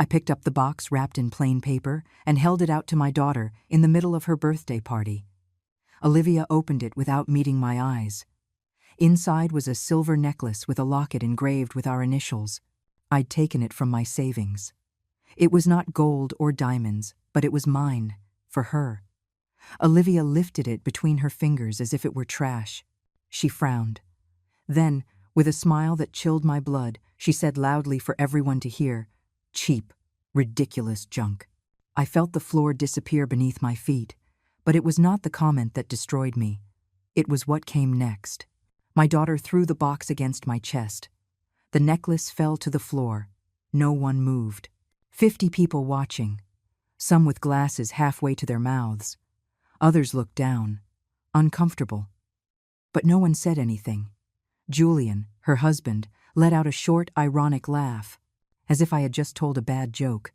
I picked up the box wrapped in plain paper and held it out to my daughter in the middle of her birthday party. Olivia opened it without meeting my eyes. Inside was a silver necklace with a locket engraved with our initials. I'd taken it from my savings. It was not gold or diamonds, but it was mine, for her. Olivia lifted it between her fingers as if it were trash. She frowned. Then, with a smile that chilled my blood, she said loudly for everyone to hear, "Cheap, ridiculous junk." I felt the floor disappear beneath my feet, but it was not the comment that destroyed me. It was what came next. My daughter threw the box against my chest. The necklace fell to the floor. No one moved. 50 people watching, some with glasses halfway to their mouths. Others looked down, uncomfortable. But no one said anything. Julian, her husband, let out a short, ironic laugh, as if I had just told a bad joke.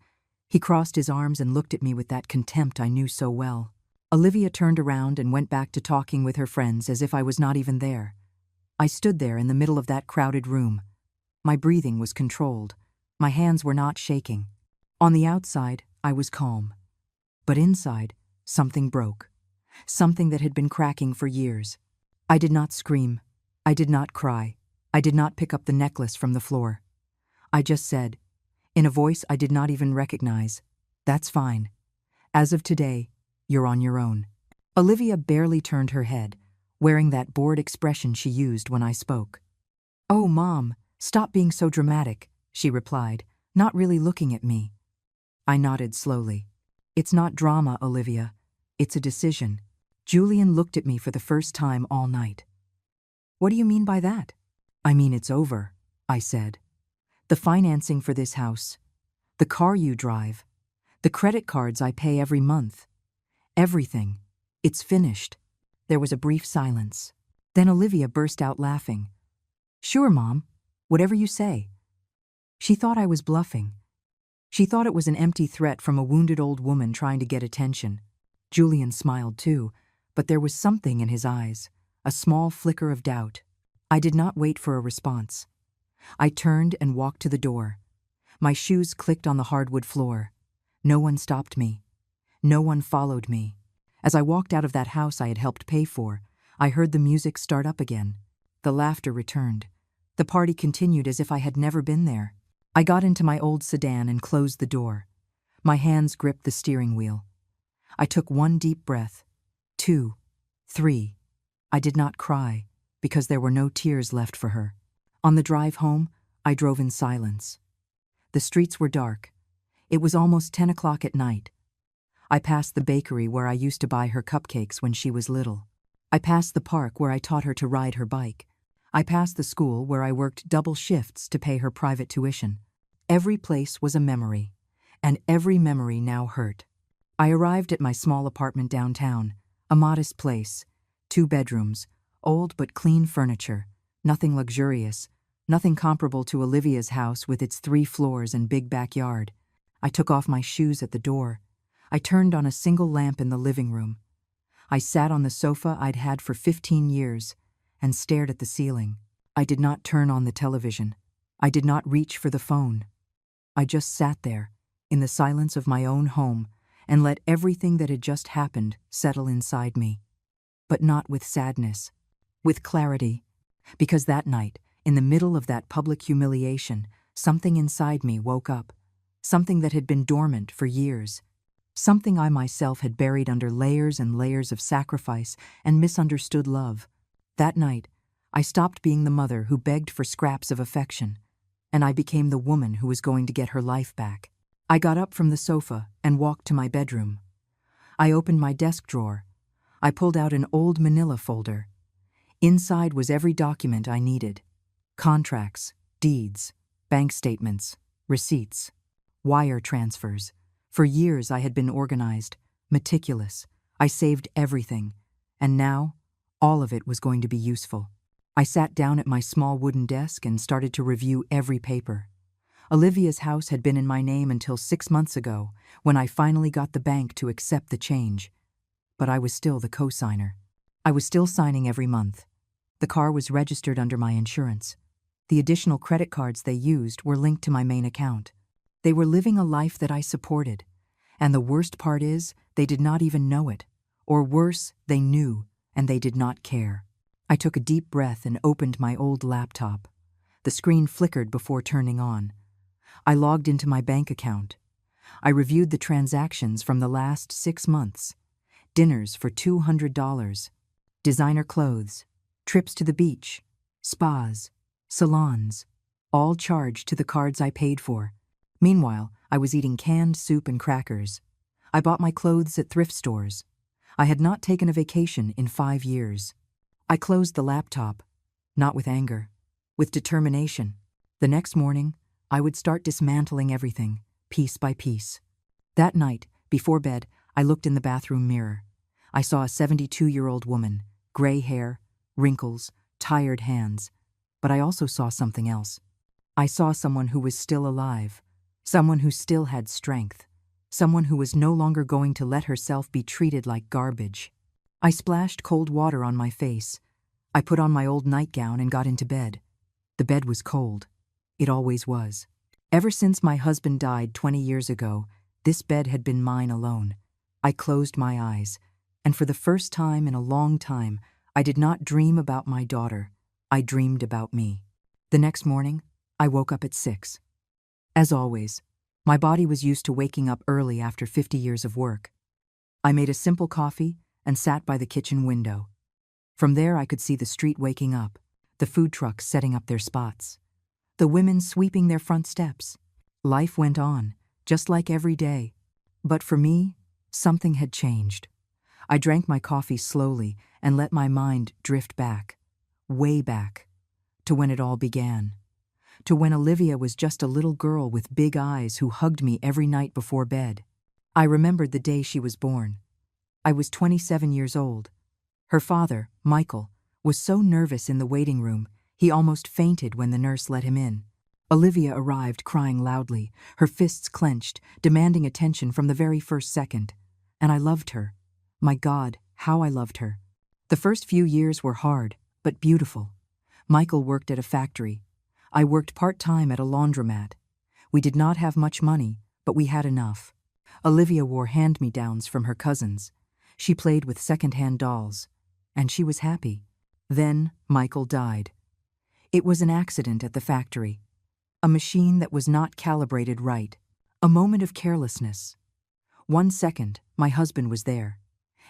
He crossed his arms and looked at me with that contempt I knew so well. Olivia turned around and went back to talking with her friends as if I was not even there. I stood there in the middle of that crowded room. My breathing was controlled. My hands were not shaking. On the outside, I was calm. But inside, something broke. Something that had been cracking for years. I did not scream. I did not cry. I did not pick up the necklace from the floor. I just said, in a voice I did not even recognize, "That's fine. As of today, you're on your own." Olivia barely turned her head, wearing that bored expression she used when I spoke. "Oh, Mom, stop being so dramatic," she replied, not really looking at me. I nodded slowly. "It's not drama, Olivia. It's a decision." Julian looked at me for the first time all night. "What do you mean by that?" "I mean it's over," I said. "The financing for this house, the car you drive, the credit cards I pay every month, everything. It's finished." There was a brief silence. Then Olivia burst out laughing. "Sure, Mom. Whatever you say." She thought I was bluffing. She thought it was an empty threat from a wounded old woman trying to get attention. Julian smiled too, but there was something in his eyes, a small flicker of doubt. I did not wait for a response. I turned and walked to the door. My shoes clicked on the hardwood floor. No one stopped me. No one followed me. As I walked out of that house I had helped pay for, I heard the music start up again. The laughter returned. The party continued as if I had never been there. I got into my old sedan and closed the door. My hands gripped the steering wheel. I took one deep breath. 2, 3. I did not cry, because there were no tears left for her. On the drive home, I drove in silence. The streets were dark. It was almost 10 o'clock at night. I passed the bakery where I used to buy her cupcakes when she was little. I passed the park where I taught her to ride her bike. I passed the school where I worked double shifts to pay her private tuition. Every place was a memory, and every memory now hurt. I arrived at my small apartment downtown, a modest place, 2 bedrooms, old but clean furniture, nothing luxurious, nothing comparable to Olivia's house with its 3 floors and big backyard. I took off my shoes at the door. I turned on a single lamp in the living room. I sat on the sofa I'd had for 15 years and stared at the ceiling. I did not turn on the television. I did not reach for the phone. I just sat there, in the silence of my own home, and let everything that had just happened settle inside me. But not with sadness, with clarity. Because that night, in the middle of that public humiliation, something inside me woke up. Something that had been dormant for years. Something I myself had buried under layers and layers of sacrifice and misunderstood love. That night, I stopped being the mother who begged for scraps of affection, and I became the woman who was going to get her life back. I got up from the sofa and walked to my bedroom. I opened my desk drawer. I pulled out an old manila folder. Inside was every document I needed. Contracts, deeds, bank statements, receipts, wire transfers. For years I had been organized, meticulous. I saved everything, and now all of it was going to be useful. I sat down at my small wooden desk and started to review every paper. Olivia's house had been in my name until 6 months ago, when I finally got the bank to accept the change. But I was still the co-signer. I was still signing every month. The car was registered under my insurance. The additional credit cards they used were linked to my main account. They were living a life that I supported. And the worst part is, they did not even know it. Or worse, they knew, and they did not care. I took a deep breath and opened my old laptop. The screen flickered before turning on. I logged into my bank account. I reviewed the transactions from the last 6 months. Dinners for $200. Designer clothes. Trips to the beach. Spas. Salons. All charged to the cards I paid for. Meanwhile, I was eating canned soup and crackers. I bought my clothes at thrift stores. I had not taken a vacation in 5 years. I closed the laptop, not with anger, with determination. The next morning, I would start dismantling everything, piece by piece. That night, before bed, I looked in the bathroom mirror. I saw a 72-year-old woman, gray hair, wrinkles, tired hands. But I also saw something else. I saw someone who was still alive, someone who still had strength, someone who was no longer going to let herself be treated like garbage. I splashed cold water on my face. I put on my old nightgown and got into bed. The bed was cold. It always was. Ever since my husband died 20 years ago, this bed had been mine alone. I closed my eyes, and for the first time in a long time, I did not dream about my daughter. I dreamed about me. The next morning, I woke up at 6. As always, my body was used to waking up early after 50 years of work. I made a simple coffee and sat by the kitchen window. From there I could see the street waking up, the food trucks setting up their spots, the women sweeping their front steps. Life went on, just like every day. But for me, something had changed. I drank my coffee slowly and let my mind drift back, way back, to when it all began. To when Olivia was just a little girl with big eyes who hugged me every night before bed. I remembered the day she was born. I was 27 years old. Her father, Michael, was so nervous in the waiting room, he almost fainted when the nurse let him in. Olivia arrived crying loudly, her fists clenched, demanding attention from the very first second. And I loved her. My God, how I loved her. The first few years were hard, but beautiful. Michael worked at a factory. I worked part-time at a laundromat. We did not have much money, but we had enough. Olivia wore hand-me-downs from her cousins. She played with second-hand dolls. And she was happy. Then Michael died. It was an accident at the factory. A machine that was not calibrated right. A moment of carelessness. 1 second, my husband was there.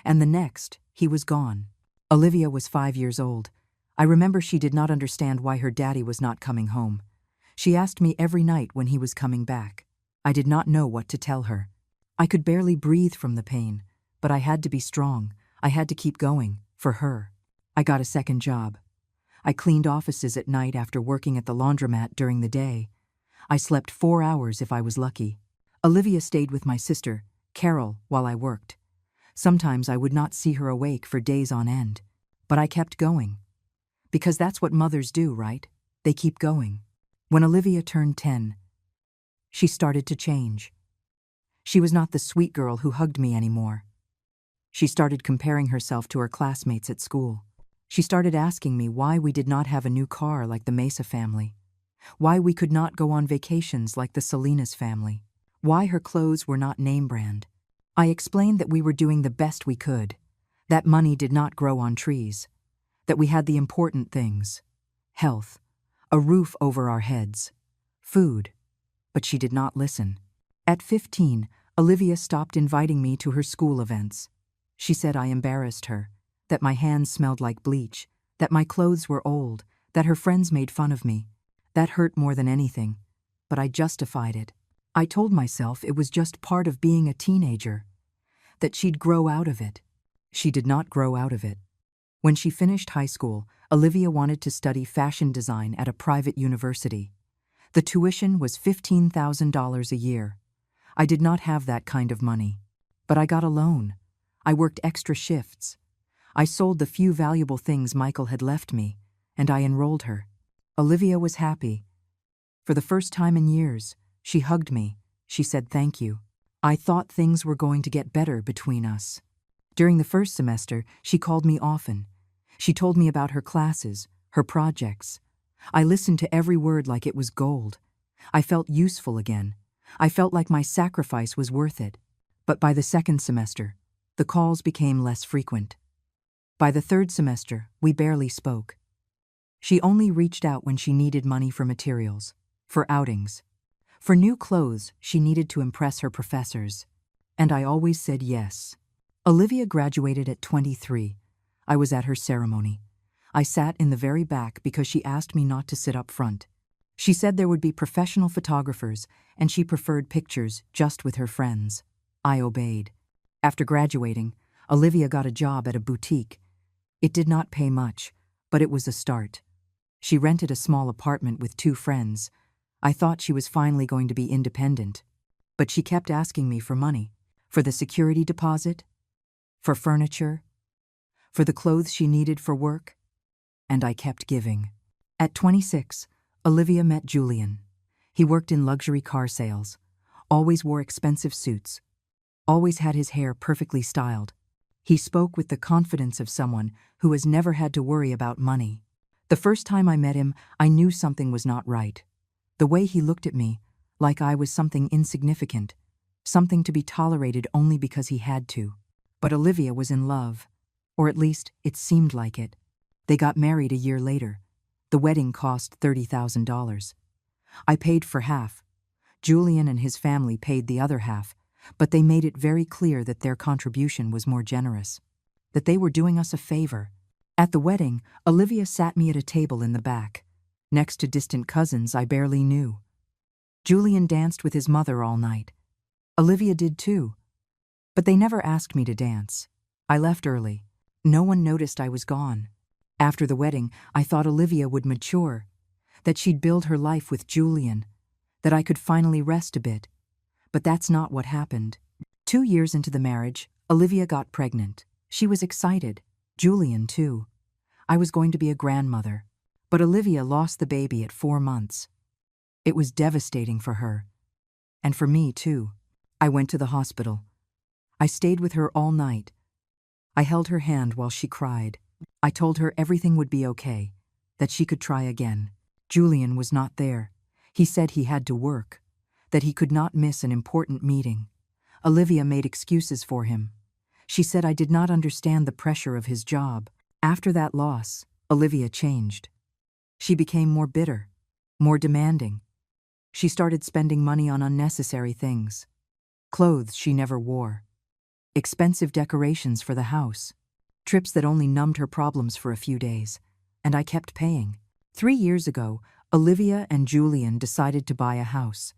And the next, he was gone. Olivia was 5 years old. I remember she did not understand why her daddy was not coming home. She asked me every night when he was coming back. I did not know what to tell her. I could barely breathe from the pain, but I had to be strong. I had to keep going, for her. I got a second job. I cleaned offices at night after working at the laundromat during the day. I slept 4 hours if I was lucky. Olivia stayed with my sister, Carol, while I worked. Sometimes I would not see her awake for days on end, but I kept going. Because that's what mothers do, right? They keep going. When Olivia turned 10, she started to change. She was not the sweet girl who hugged me anymore. She started comparing herself to her classmates at school. She started asking me why we did not have a new car like the Mesa family, why we could not go on vacations like the Salinas family, why her clothes were not name brand. I explained that we were doing the best we could, that money did not grow on trees, that we had the important things: health, a roof over our heads, food. But she did not listen. At 15, Olivia stopped inviting me to her school events. She said I embarrassed her, that my hands smelled like bleach, that my clothes were old, that her friends made fun of me. That hurt more than anything, but I justified it. I told myself it was just part of being a teenager, that she'd grow out of it. She did not grow out of it. When she finished high school, Olivia wanted to study fashion design at a private university. The tuition was $15,000 a year. I did not have that kind of money, but I got a loan. I worked extra shifts. I sold the few valuable things Michael had left me, and I enrolled her. Olivia was happy. For the first time in years, she hugged me. She said thank you. I thought things were going to get better between us. During the first semester, she called me often. She told me about her classes, her projects. I listened to every word like it was gold. I felt useful again. I felt like my sacrifice was worth it. But by the second semester, the calls became less frequent. By the third semester, we barely spoke. She only reached out when she needed money for materials, for outings. For new clothes, she needed to impress her professors. And I always said yes. Olivia graduated at 23. I was at her ceremony. I sat in the very back because she asked me not to sit up front. She said there would be professional photographers, and she preferred pictures just with her friends. I obeyed. After graduating, Olivia got a job at a boutique. It did not pay much, but it was a start. She rented a small apartment with 2 friends. I thought she was finally going to be independent. But she kept asking me for money. For the security deposit? For furniture? For the clothes she needed for work? And I kept giving. At 26, Olivia met Julian. He worked in luxury car sales, always wore expensive suits, always had his hair perfectly styled. He spoke with the confidence of someone who has never had to worry about money. The first time I met him, I knew something was not right. The way he looked at me, like I was something insignificant, something to be tolerated only because he had to. But Olivia was in love, or at least it seemed like it. They got married a year later. The wedding cost $30,000. I paid for half. Julian and his family paid the other half, but they made it very clear that their contribution was more generous, that they were doing us a favor. At the wedding, Olivia sat me at a table in the back, next to distant cousins I barely knew. Julian danced with his mother all night. Olivia did too. But they never asked me to dance. I left early. No one noticed I was gone. After the wedding, I thought Olivia would mature, that she'd build her life with Julian, that I could finally rest a bit. But that's not what happened. 2 years into the marriage, Olivia got pregnant. She was excited. Julian, too. I was going to be a grandmother. But Olivia lost the baby at 4 months. It was devastating for her. And for me, too. I went to the hospital. I stayed with her all night. I held her hand while she cried. I told her everything would be okay, that she could try again. Julian was not there. He said he had to work, that he could not miss an important meeting. Olivia made excuses for him. She said I did not understand the pressure of his job. After that loss, Olivia changed. She became more bitter, more demanding. She started spending money on unnecessary things. Clothes she never wore. Expensive decorations for the house. Trips that only numbed her problems for a few days. And I kept paying. 3 years ago, Olivia and Julian decided to buy a house.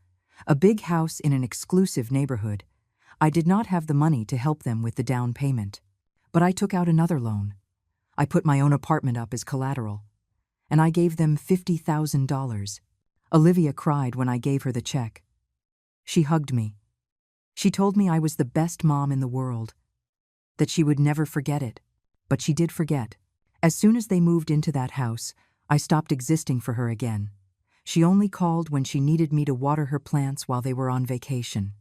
A big house in an exclusive neighborhood. I did not have the money to help them with the down payment. But I took out another loan. I put my own apartment up as collateral. And I gave them $50,000. Olivia cried when I gave her the check. She hugged me. She told me I was the best mom in the world, that she would never forget it. But she did forget. As soon as they moved into that house, I stopped existing for her again. She only called when she needed me to water her plants while they were on vacation,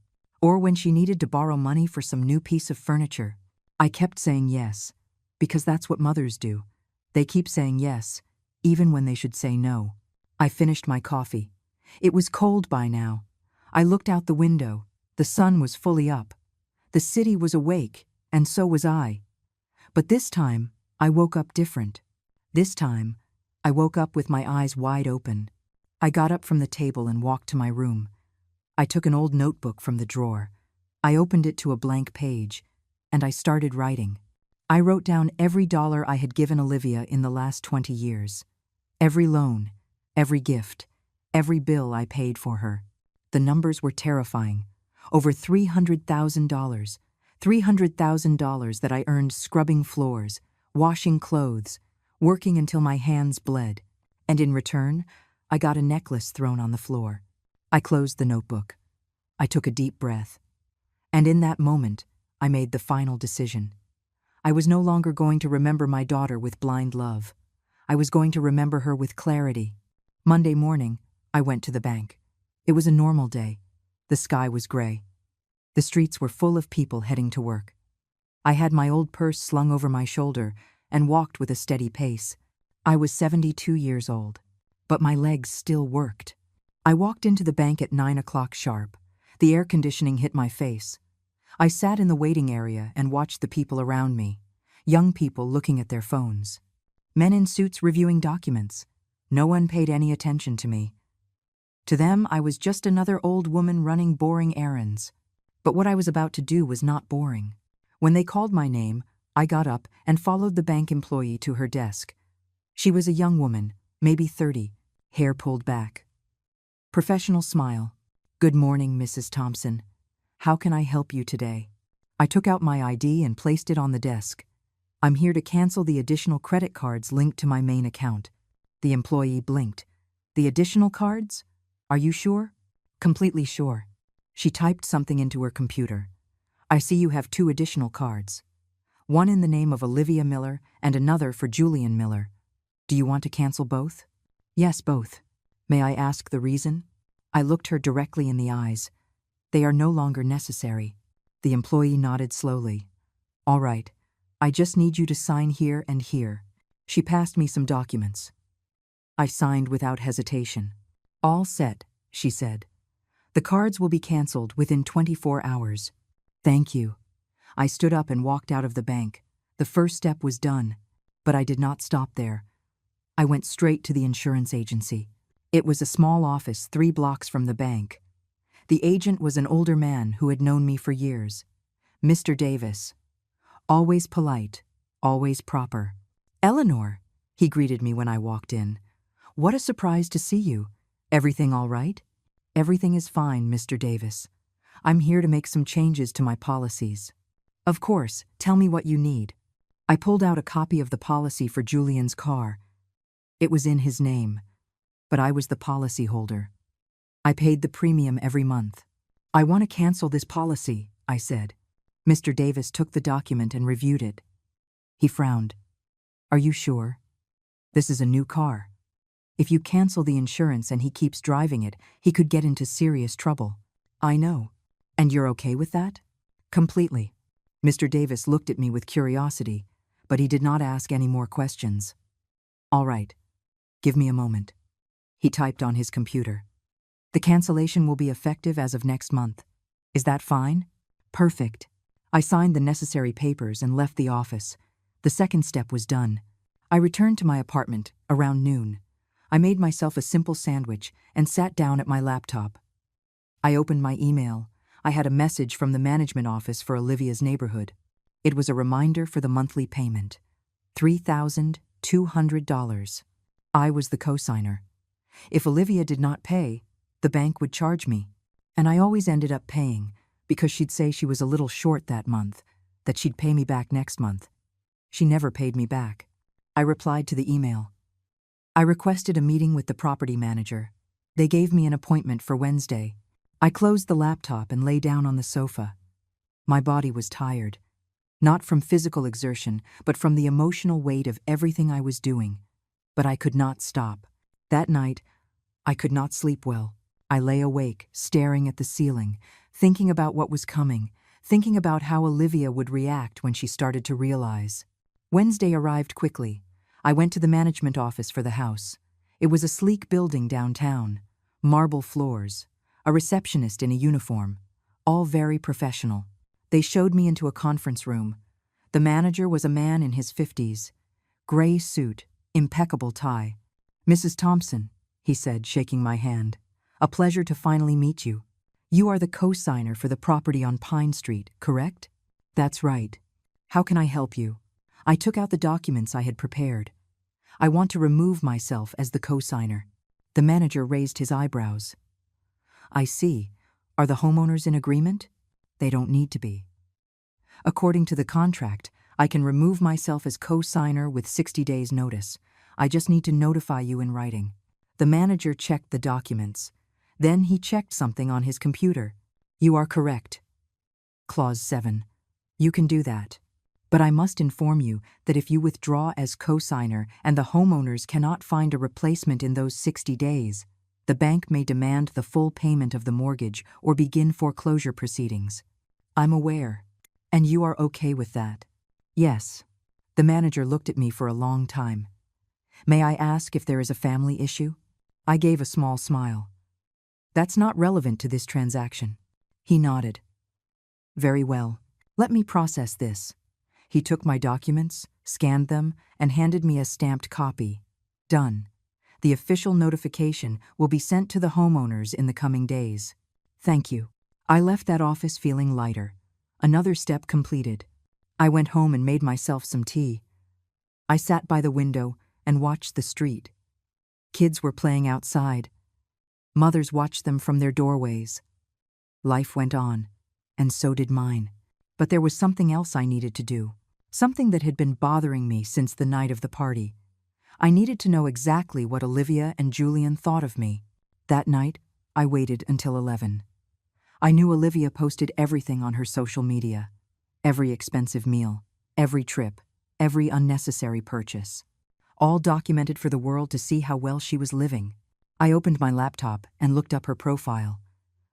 or when she needed to borrow money for some new piece of furniture. I kept saying yes, because that's what mothers do. They keep saying yes, even when they should say no. I finished my coffee. It was cold by now. I looked out the window. The sun was fully up. The city was awake, and so was I. But this time, I woke up different. This time, I woke up with my eyes wide open. I got up from the table and walked to my room. I took an old notebook from the drawer. I opened it to a blank page, and I started writing. I wrote down every dollar I had given Olivia in the last 20 years. Every loan, every gift, every bill I paid for her. The numbers were terrifying. Over $300,000. $300,000 that I earned scrubbing floors, washing clothes, working until my hands bled. And in return, I got a necklace thrown on the floor. I closed the notebook. I took a deep breath. And in that moment, I made the final decision. I was no longer going to remember my daughter with blind love. I was going to remember her with clarity. Monday morning, I went to the bank. It was a normal day. The sky was gray. The streets were full of people heading to work. I had my old purse slung over my shoulder and walked with a steady pace. I was 72 years old, but my legs still worked. I walked into the bank at 9 o'clock sharp. The air conditioning hit my face. I sat in the waiting area and watched the people around me. Young people looking at their phones. Men in suits reviewing documents. No one paid any attention to me. To them, I was just another old woman running boring errands. But what I was about to do was not boring. When they called my name, I got up and followed the bank employee to her desk. She was a young woman, maybe 30, hair pulled back. Professional smile. "Good morning, Mrs. Thompson. How can I help you today?" I took out my ID and placed it on the desk. "I'm here to cancel the additional credit cards linked to my main account." The employee blinked. "The additional cards? Are you sure?" "Completely sure." She typed something into her computer. "I see you have 2 additional cards. One in the name of Olivia Miller and another for Julian Miller. Do you want to cancel both?" "Yes, both." "May I ask the reason?" I looked her directly in the eyes. "They are no longer necessary." The employee nodded slowly. "All right. I just need you to sign here and here." She passed me some documents. I signed without hesitation. "All set," she said. "The cards will be canceled within 24 hours. "Thank you." I stood up and walked out of the bank. The first step was done, but I did not stop there. I went straight to the insurance agency. It was a small office 3 blocks from the bank. The agent was an older man who had known me for years. Mr. Davis. Always polite, always proper. "Eleanor," he greeted me when I walked in. "What a surprise to see you. Everything all right?" "Everything is fine, Mr. Davis. I'm here to make some changes to my policies." "Of course, tell me what you need." I pulled out a copy of the policy for Julian's car. It was in his name, but I was the policyholder. I paid the premium every month. "I want to cancel this policy," I said. Mr. Davis took the document and reviewed it. He frowned. "Are you sure? This is a new car. If you cancel the insurance and he keeps driving it, he could get into serious trouble." "I know. And you're okay with that?" "Completely." Mr. Davis looked at me with curiosity, but he did not ask any more questions. "All right. Give me a moment." He typed on his computer. "The cancellation will be effective as of next month. Is that fine?" "Perfect." I signed the necessary papers and left the office. The second step was done. I returned to my apartment around noon. I made myself a simple sandwich and sat down at my laptop. I opened my email. I had a message from the management office for Olivia's neighborhood. It was a reminder for the monthly payment. $3,200. I was the cosigner. If Olivia did not pay, the bank would charge me. And I always ended up paying, because she'd say she was a little short that month, that she'd pay me back next month. She never paid me back. I replied to the email. I requested a meeting with the property manager. They gave me an appointment for Wednesday. I closed the laptop and lay down on the sofa. My body was tired, not from physical exertion, but from the emotional weight of everything I was doing. But I could not stop. That night, I could not sleep well. I lay awake, staring at the ceiling, thinking about what was coming, thinking about how Olivia would react when she started to realize. Wednesday arrived quickly. I went to the management office for the house. It was a sleek building downtown, marble floors, a receptionist in a uniform, all very professional. They showed me into a conference room. The manager was a man in his 50s, gray suit, impeccable tie. "Mrs. Thompson," he said, shaking my hand. "A pleasure to finally meet you. You are the co-signer for the property on Pine Street, correct?" "That's right. How can I help you?" I took out the documents I had prepared. "I want to remove myself as the co-signer." The manager raised his eyebrows. "I see. Are the homeowners in agreement?" "They don't need to be. According to the contract, I can remove myself as co-signer with 60 days' notice. I just need to notify you in writing." The manager checked the documents. Then he checked something on his computer. "You are correct. Clause 7. You can do that. But I must inform you that if you withdraw as co-signer and the homeowners cannot find a replacement in those 60 days, the bank may demand the full payment of the mortgage or begin foreclosure proceedings." "I'm aware. And you are okay with that?" "Yes." The manager looked at me for a long time. "May I ask if there is a family issue?" I gave a small smile. "That's not relevant to this transaction." He nodded. Very well. Let me process this. He took my documents, scanned them, and handed me a stamped copy. Done. The official notification will be sent to the homeowners in the coming days. Thank you. I left that office feeling lighter. Another step completed. I went home and made myself some tea. I sat by the window and watched the street. Kids were playing outside. Mothers watched them from their doorways. Life went on, and so did mine. But there was something else I needed to do, something that had been bothering me since the night of the party. I needed to know exactly what Olivia and Julian thought of me. That night, I waited until 11. I knew Olivia posted everything on her social media. Every expensive meal, every trip, every unnecessary purchase. All documented for the world to see how well she was living. I opened my laptop and looked up her profile.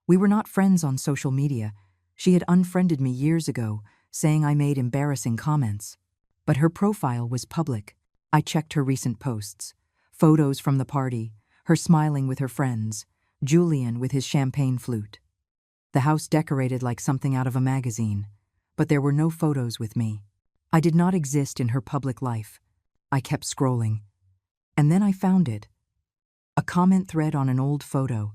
We were not friends on social media. She had unfriended me years ago, saying I made embarrassing comments. But her profile was public. I checked her recent posts. Photos from the party, her smiling with her friends, Julian with his champagne flute. The house decorated like something out of a magazine, but there were no photos with me. I did not exist in her public life. I kept scrolling. And then I found it. A comment thread on an old photo.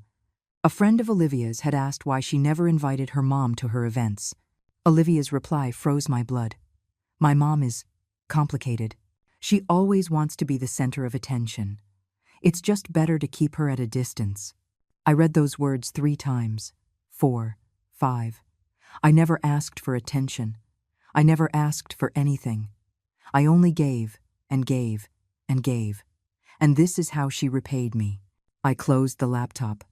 A friend of Olivia's had asked why she never invited her mom to her events. Olivia's reply froze my blood. My mom is complicated. She always wants to be the center of attention. It's just better to keep her at a distance. I read those words 3 times. 4, 5. I never asked for attention. I never asked for anything. I only gave and gave and gave. And this is how she repaid me. I closed the laptop.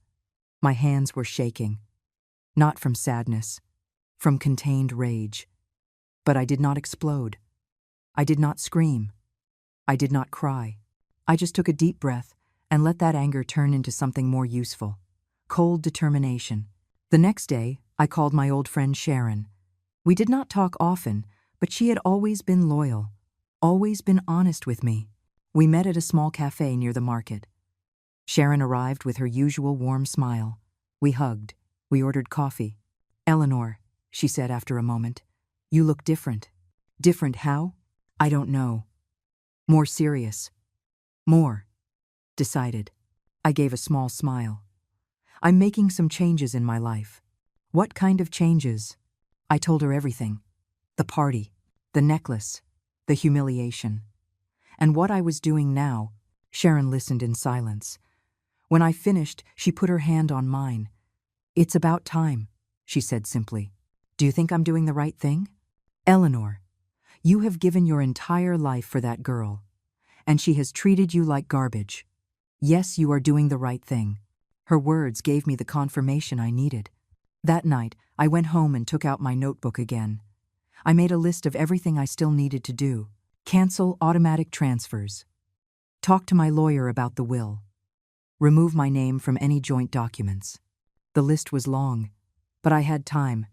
My hands were shaking. Not from sadness, from contained rage. But I did not explode. I did not scream. I did not cry. I just took a deep breath and let that anger turn into something more useful. Cold determination. The next day, I called my old friend Sharon. We did not talk often, but she had always been loyal, always been honest with me. We met at a small cafe near the market. Sharon arrived with her usual warm smile. We hugged. We ordered coffee. "Eleanor," she said after a moment, "you look different." "Different how?" "I don't know." "More serious." "More." "Decided." I gave a small smile. "I'm making some changes in my life." "What kind of changes?" I told her everything. The party, the necklace, the humiliation. And what I was doing now. Sharon listened in silence. When I finished, she put her hand on mine. "It's about time," she said simply. "Do you think I'm doing the right thing?" "Eleanor, you have given your entire life for that girl, and she has treated you like garbage. Yes, you are doing the right thing." Her words gave me the confirmation I needed. That night, I went home and took out my notebook again. I made a list of everything I still needed to do. Cancel automatic transfers. Talk to my lawyer about the will. Remove my name from any joint documents. The list was long, but I had time,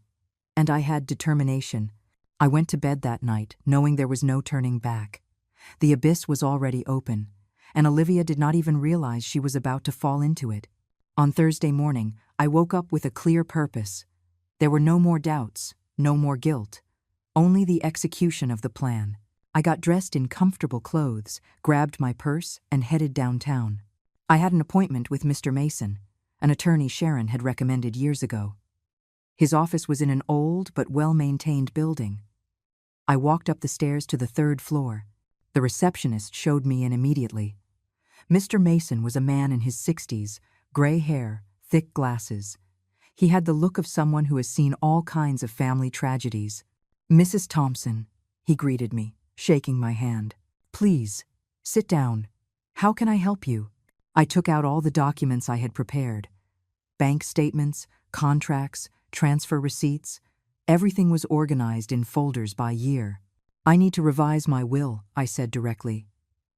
and I had determination. I went to bed that night, knowing there was no turning back. The abyss was already open, and Olivia did not even realize she was about to fall into it. On Thursday morning, I woke up with a clear purpose. There were no more doubts, no more guilt, only the execution of the plan. I got dressed in comfortable clothes, grabbed my purse, and headed downtown. I had an appointment with Mr. Mason, an attorney Sharon had recommended years ago. His office was in an old but well-maintained building. I walked up the stairs to the 3rd floor. The receptionist showed me in immediately. Mr. Mason was a man in his 60s, gray hair, thick glasses. He had the look of someone who has seen all kinds of family tragedies. "Mrs. Thompson," he greeted me, shaking my hand. "Please, sit down. How can I help you?" I took out all the documents I had prepared. Bank statements, contracts, transfer receipts. Everything was organized in folders by year. "I need to revise my will," I said directly,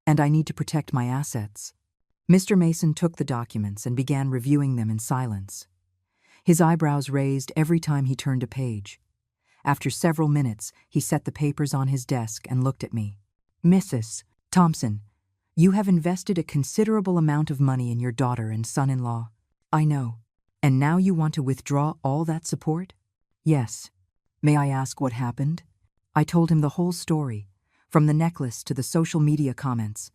"and I need to protect my assets." Mr. Mason took the documents and began reviewing them in silence. His eyebrows raised every time he turned a page. After several minutes, he set the papers on his desk and looked at me. "Mrs. Thompson, you have invested a considerable amount of money in your daughter and son-in-law." "I know." And now you want to withdraw all that support? Yes. May I ask what happened? I told him the whole story, from the necklace to the social media comments.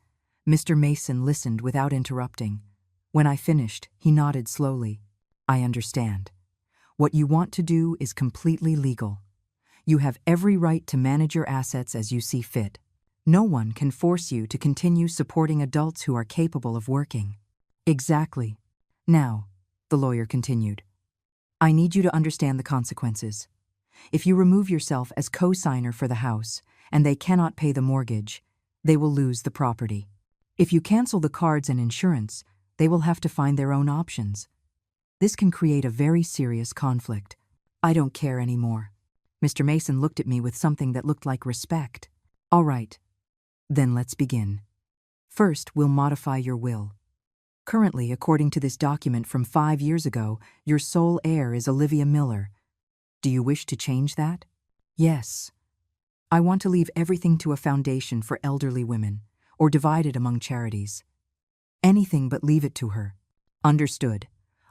Mr. Mason listened without interrupting. When I finished, he nodded slowly. I understand. What you want to do is completely legal. You have every right to manage your assets as you see fit. No one can force you to continue supporting adults who are capable of working. Exactly. Now, the lawyer continued, I need you to understand the consequences. If you remove yourself as co-signer for the house and they cannot pay the mortgage, they will lose the property. If you cancel the cards and insurance, they will have to find their own options. This can create a very serious conflict. I don't care anymore. Mr. Mason looked at me with something that looked like respect. All right. Then let's begin. First, we'll modify your will. Currently, according to this document from 5 years ago, your sole heir is Olivia Miller. Do you wish to change that? Yes. I want to leave everything to a foundation for elderly women, or divide it among charities. Anything but leave it to her. Understood.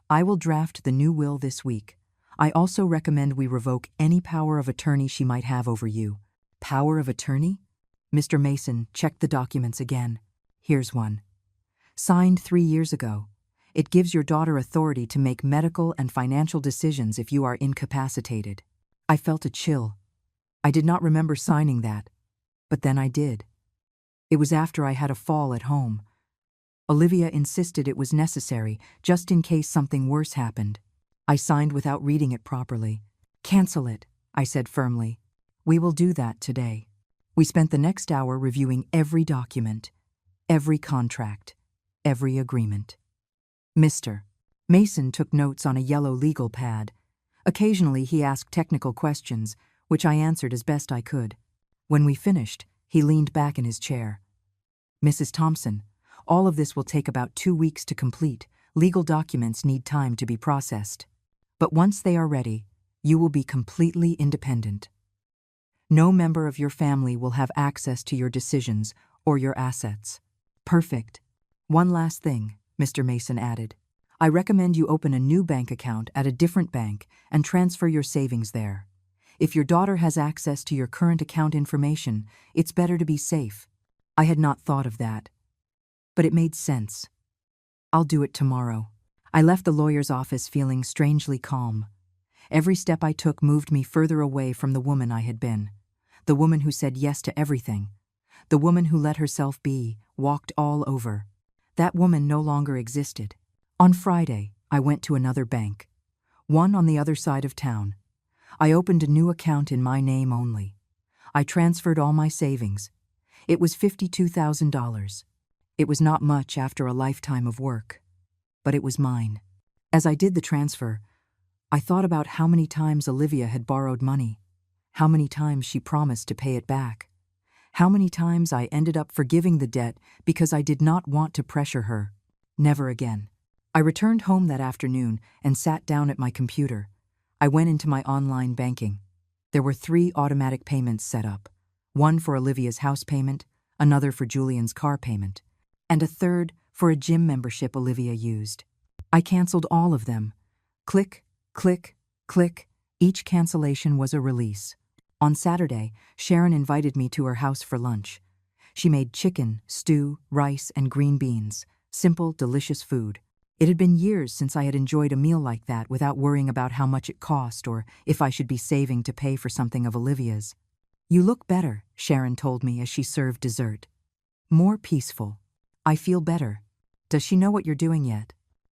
I will draft the new will this week. I also recommend we revoke any power of attorney she might have over you. Power of attorney? Mr. Mason checked the documents again. Here's one. Signed 3 years ago. It gives your daughter authority to make medical and financial decisions if you are incapacitated. I felt a chill. I did not remember signing that, but then I did. It was after I had a fall at home. Olivia insisted it was necessary, just in case something worse happened. I signed without reading it properly. Cancel it, I said firmly. We will do that today. We spent the next hour reviewing every document, every contract, every agreement. Mr. Mason took notes on a yellow legal pad. Occasionally he asked technical questions, which I answered as best I could. When we finished, he leaned back in his chair. Mrs. Thompson, all of this will take about 2 weeks to complete. Legal documents need time to be processed. But once they are ready, you will be completely independent. No member of your family will have access to your decisions or your assets. Perfect. One last thing, Mr. Mason added. I recommend you open a new bank account at a different bank and transfer your savings there. If your daughter has access to your current account information, it's better to be safe. I had not thought of that. But it made sense. I'll do it tomorrow. I left the lawyer's office feeling strangely calm. Every step I took moved me further away from the woman I had been. The woman who said yes to everything. The woman who let herself be, walked all over. That woman no longer existed. On Friday, I went to another bank. One on the other side of town. I opened a new account in my name only. I transferred all my savings. It was $52,000. It was not much after a lifetime of work, but it was mine. As I did the transfer, I thought about how many times Olivia had borrowed money, how many times she promised to pay it back, how many times I ended up forgiving the debt because I did not want to pressure her. Never again. I returned home that afternoon and sat down at my computer. I went into my online banking. There were 3 automatic payments set up, one for Olivia's house payment, another for Julian's car payment, and a third for a gym membership Olivia used. I canceled all of them. Click, click, click. Each cancellation was a release. On Saturday, Sharon invited me to her house for lunch. She made chicken, stew, rice, and green beans. Simple, delicious food. It had been years since I had enjoyed a meal like that without worrying about how much it cost or if I should be saving to pay for something of Olivia's. You look better, Sharon told me as she served dessert. More peaceful. I feel better. Does she know what you're doing yet?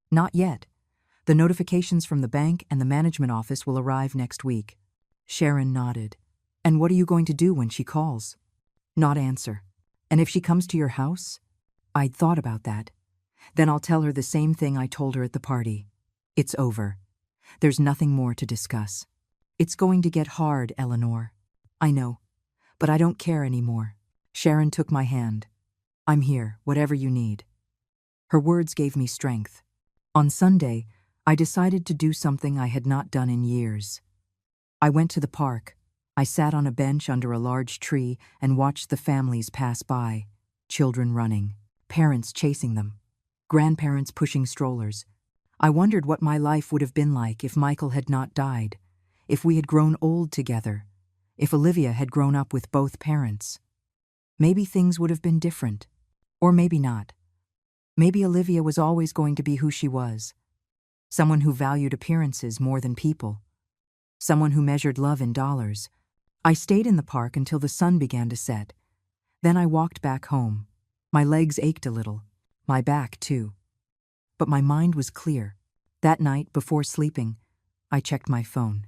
Not yet. The notifications from the bank and the management office will arrive next week. Sharon nodded. And what are you going to do when she calls? Not answer. And if she comes to your house? I'd thought about that. Then I'll tell her the same thing I told her at the party. It's over. There's nothing more to discuss. It's going to get hard, Eleanor. I know, but I don't care anymore. Sharon took my hand. I'm here, whatever you need. Her words gave me strength. On Sunday, I decided to do something I had not done in years. I went to the park. I sat on a bench under a large tree and watched the families pass by, children running, parents chasing them, grandparents pushing strollers. I wondered what my life would have been like if Michael had not died, if we had grown old together, if Olivia had grown up with both parents. Maybe things would have been different. Or maybe not. Maybe Olivia was always going to be who she was. Someone who valued appearances more than people. Someone who measured love in dollars. I stayed in the park until the sun began to set. Then I walked back home. My legs ached a little. My back, too. But my mind was clear. That night, before sleeping, I checked my phone.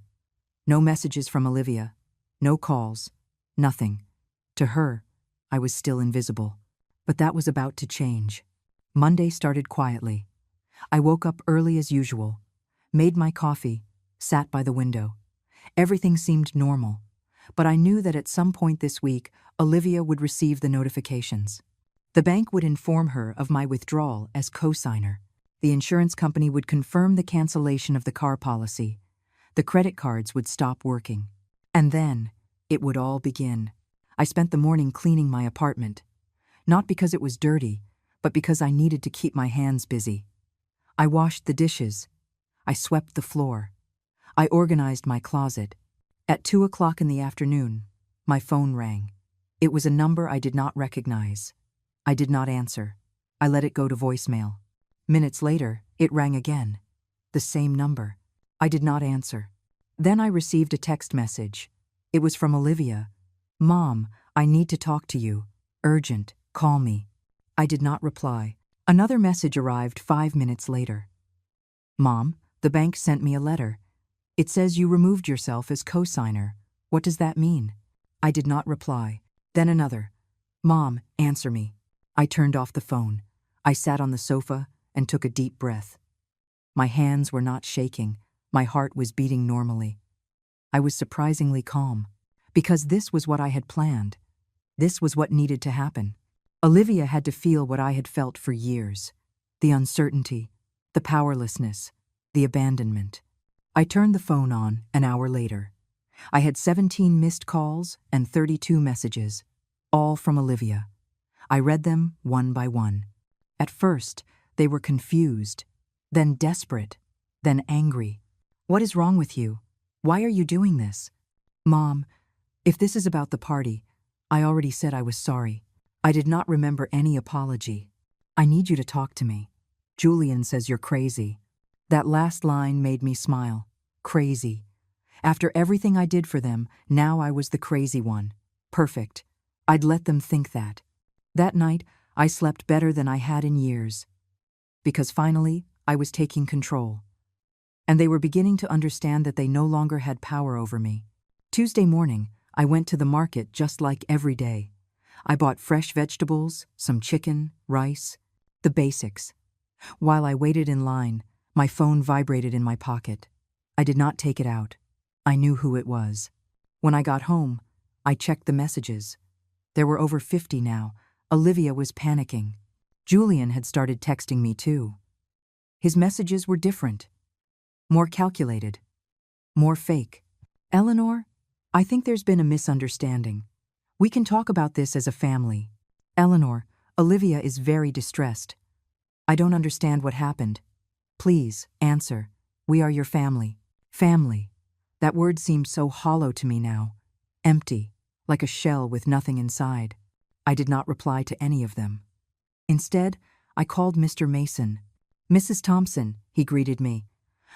No messages from Olivia. No calls. Nothing. To her, I was still invisible. But that was about to change. Monday started quietly. I woke up early as usual, made my coffee, sat by the window. Everything seemed normal, but I knew that at some point this week, Olivia would receive the notifications. The bank would inform her of my withdrawal as co-signer. The insurance company would confirm the cancellation of the car policy. The credit cards would stop working. And then, it would all begin. I spent the morning cleaning my apartment. Not because it was dirty, but because I needed to keep my hands busy. I washed the dishes. I swept the floor. I organized my closet. At 2 o'clock in the afternoon, my phone rang. It was a number I did not recognize. I did not answer. I let it go to voicemail. Minutes later, it rang again. The same number. I did not answer. Then I received a text message. It was from Olivia. "Mom, I need to talk to you. Urgent, call me." I did not reply. Another message arrived 5 minutes later. "Mom, the bank sent me a letter. It says you removed yourself as co-signer. What does that mean?" I did not reply. Then another. "Mom, answer me." I turned off the phone. I sat on the sofa and took a deep breath. My hands were not shaking. My heart was beating normally. I was surprisingly calm, because this was what I had planned. This was what needed to happen. Olivia had to feel what I had felt for years. The uncertainty, the powerlessness, the abandonment. I turned the phone on an hour later. I had 17 missed calls and 32 messages, all from Olivia. I read them one by one. At first, they were confused, then desperate, then angry. "What is wrong with you? Why are you doing this?" "Mom, if this is about the party, I already said I was sorry. I did not remember any apology. I need you to talk to me. Julian says you're crazy." That last line made me smile. Crazy. After everything I did for them, now I was the crazy one. Perfect. I'd let them think that. That night, I slept better than I had in years. Because finally, I was taking control. And they were beginning to understand that they no longer had power over me. Tuesday morning, I went to the market just like every day. I bought fresh vegetables, some chicken, rice, the basics. While I waited in line, my phone vibrated in my pocket. I did not take it out. I knew who it was. When I got home, I checked the messages. There were over 50 now. Olivia was panicking. Julian had started texting me too. His messages were different. More calculated. More fake. "Eleanor, I think there's been a misunderstanding. We can talk about this as a family. Eleanor, Olivia is very distressed. I don't understand what happened. Please, answer. We are your family." Family. That word seemed so hollow to me now. Empty, like a shell with nothing inside. I did not reply to any of them. Instead, I called Mr. Mason. "Mrs. Thompson," he greeted me.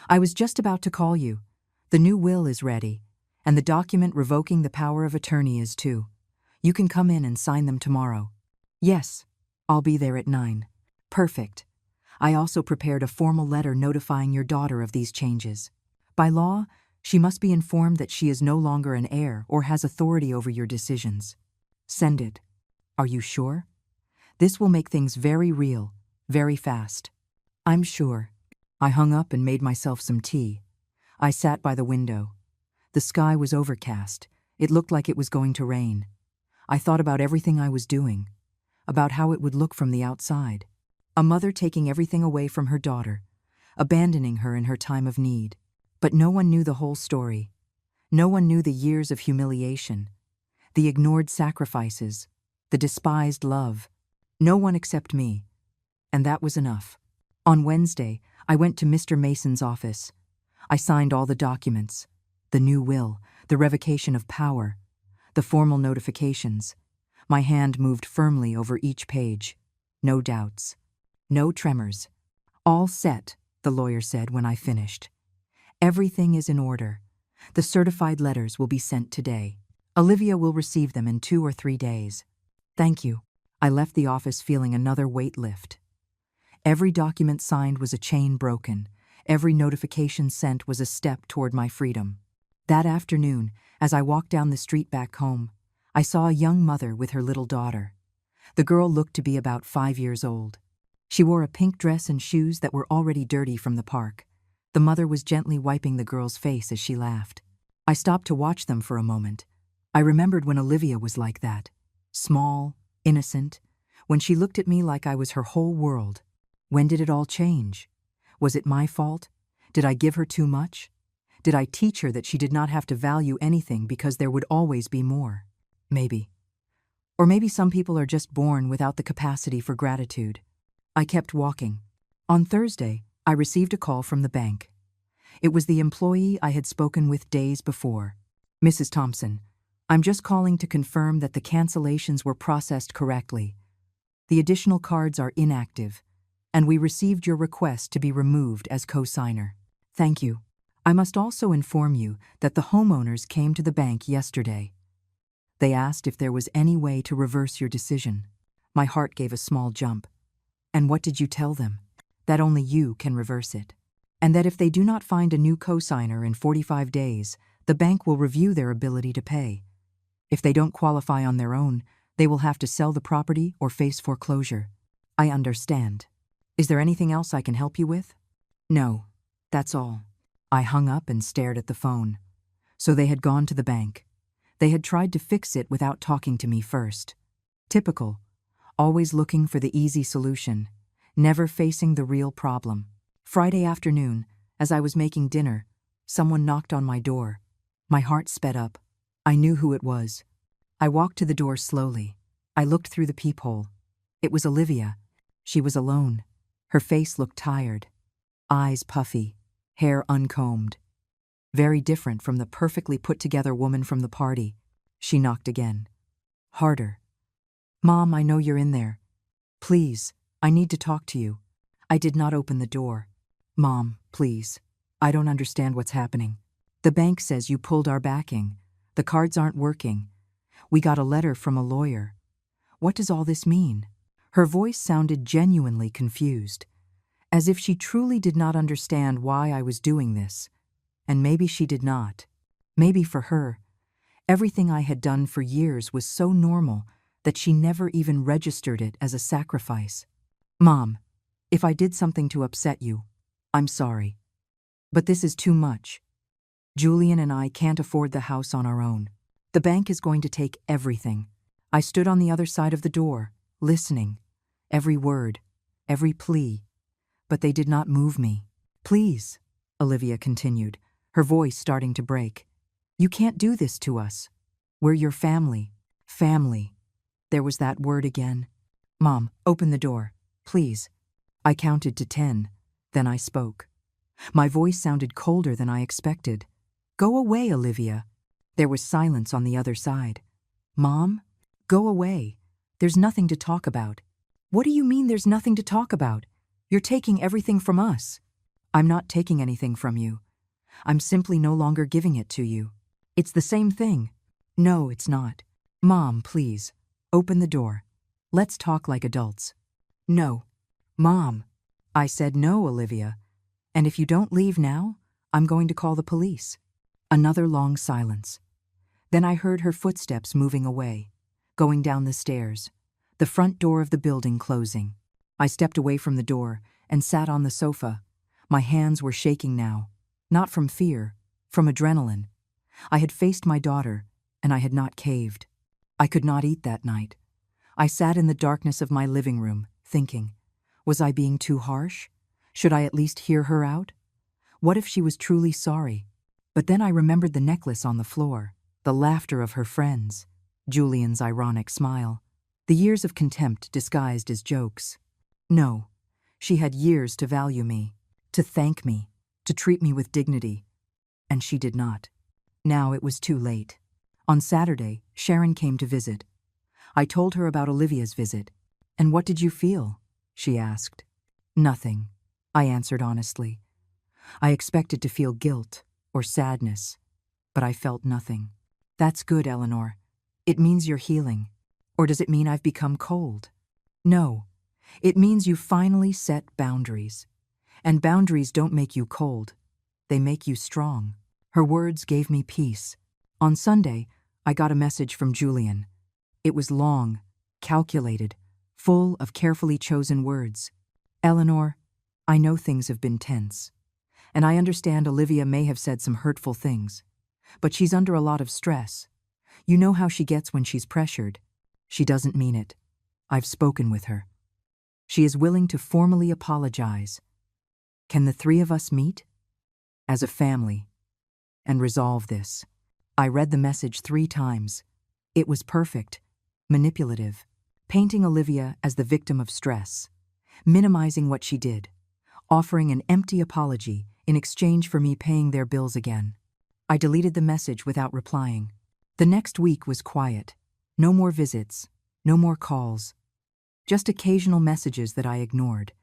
"I was just about to call you. The new will is ready, and the document revoking the power of attorney is too. You can come in and sign them tomorrow." "Yes, I'll be there at 9. "Perfect. I also prepared a formal letter notifying your daughter of these changes. By law, she must be informed that she is no longer an heir or has authority over your decisions. Send it. Are you sure? This will make things very real, very fast." "I'm sure." I hung up and made myself some tea. I sat by the window. The sky was overcast. It looked like it was going to rain. I thought about everything I was doing, about how it would look from the outside. A mother taking everything away from her daughter, abandoning her in her time of need. But no one knew the whole story. No one knew the years of humiliation, the ignored sacrifices, the despised love. No one except me. And that was enough. On Wednesday, I went to Mr. Mason's office. I signed all the documents, the new will, the revocation of power, the formal notifications. My hand moved firmly over each page. No doubts. No tremors. All set, the lawyer said when I finished. Everything is in order. The certified letters will be sent today. Olivia will receive them in 2 or 3 days. Thank you. I left the office feeling another weight lift. Every document signed was a chain broken. Every notification sent was a step toward my freedom. That afternoon, as I walked down the street back home, I saw a young mother with her little daughter. The girl looked to be about 5 years old. She wore a pink dress and shoes that were already dirty from the park. The mother was gently wiping the girl's face as she laughed. I stopped to watch them for a moment. I remembered when Olivia was like that. Small, innocent, when she looked at me like I was her whole world. When did it all change? Was it my fault? Did I give her too much? Did I teach her that she did not have to value anything because there would always be more? Maybe. Or maybe some people are just born without the capacity for gratitude. I kept walking. On Thursday, I received a call from the bank. It was the employee I had spoken with days before. Mrs. Thompson, I'm just calling to confirm that the cancellations were processed correctly. The additional cards are inactive, and we received your request to be removed as co-signer. Thank you. I must also inform you that the homeowners came to the bank yesterday. They asked if there was any way to reverse your decision. My heart gave a small jump. And what did you tell them? That only you can reverse it. And that if they do not find a new co-signer in 45 days, the bank will review their ability to pay. If they don't qualify on their own, they will have to sell the property or face foreclosure. I understand. Is there anything else I can help you with? No, that's all. I hung up and stared at the phone. So they had gone to the bank. They had tried to fix it without talking to me first. Typical. Always looking for the easy solution, never facing the real problem. Friday afternoon, as I was making dinner, someone knocked on my door. My heart sped up. I knew who it was. I walked to the door slowly. I looked through the peephole. It was Olivia. She was alone. Her face looked tired. Eyes puffy, hair uncombed. Very different from the perfectly put-together woman from the party. She knocked again. Harder. Mom, I know you're in there. Please, I need to talk to you. I did not open the door. Mom, please. I don't understand what's happening. The bank says you pulled our backing. The cards aren't working. We got a letter from a lawyer. What does all this mean? Her voice sounded genuinely confused, as if she truly did not understand why I was doing this. And maybe she did not. Maybe for her, everything I had done for years was so normal that she never even registered it as a sacrifice. Mom, if I did something to upset you, I'm sorry. But this is too much. Julian and I can't afford the house on our own. The bank is going to take everything. I stood on the other side of the door, listening. Every word, every plea. But they did not move me. Please, Olivia continued, her voice starting to break. You can't do this to us. We're your family. Family. There was that word again. Mom, open the door, please. I counted to 10. Then I spoke. My voice sounded colder than I expected. Go away, Olivia. There was silence on the other side. Mom, go away. There's nothing to talk about. What do you mean there's nothing to talk about? You're taking everything from us. I'm not taking anything from you. I'm simply no longer giving it to you. It's the same thing. No, it's not. Mom, please. Open the door. Let's talk like adults. No. Mom. I said no, Olivia. And if you don't leave now, I'm going to call the police. Another long silence. Then I heard her footsteps moving away, going down the stairs, the front door of the building closing. I stepped away from the door and sat on the sofa. My hands were shaking now, not from fear, from adrenaline. I had faced my daughter, and I had not caved. I could not eat that night. I sat in the darkness of my living room, thinking, was I being too harsh? Should I at least hear her out? What if she was truly sorry? But then I remembered the necklace on the floor, the laughter of her friends, Julian's ironic smile, the years of contempt disguised as jokes. No, she had years to value me. to thank me, to treat me with dignity, and she did not. Now it was too late. On Saturday, Sharon came to visit. I told her about Olivia's visit. "And what did you feel?" she asked. "Nothing," I answered honestly. I expected to feel guilt or sadness, but I felt nothing. "That's good, Eleanor. It means you're healing. Or does it mean I've become cold?" "No. It means you finally set boundaries. And boundaries don't make you cold. They make you strong." Her words gave me peace. On Sunday, I got a message from Julian. It was long, calculated, full of carefully chosen words. "Eleanor, I know things have been tense. And I understand Olivia may have said some hurtful things. But she's under a lot of stress. You know how she gets when she's pressured. She doesn't mean it. I've spoken with her. She is willing to formally apologize. Can the three of us meet? As a family. And resolve this." I read the message 3 times. It was perfect, manipulative, painting Olivia as the victim of stress, minimizing what she did, offering an empty apology in exchange for me paying their bills again. I deleted the message without replying. The next week was quiet. No more visits, no more calls. Just occasional messages that I ignored.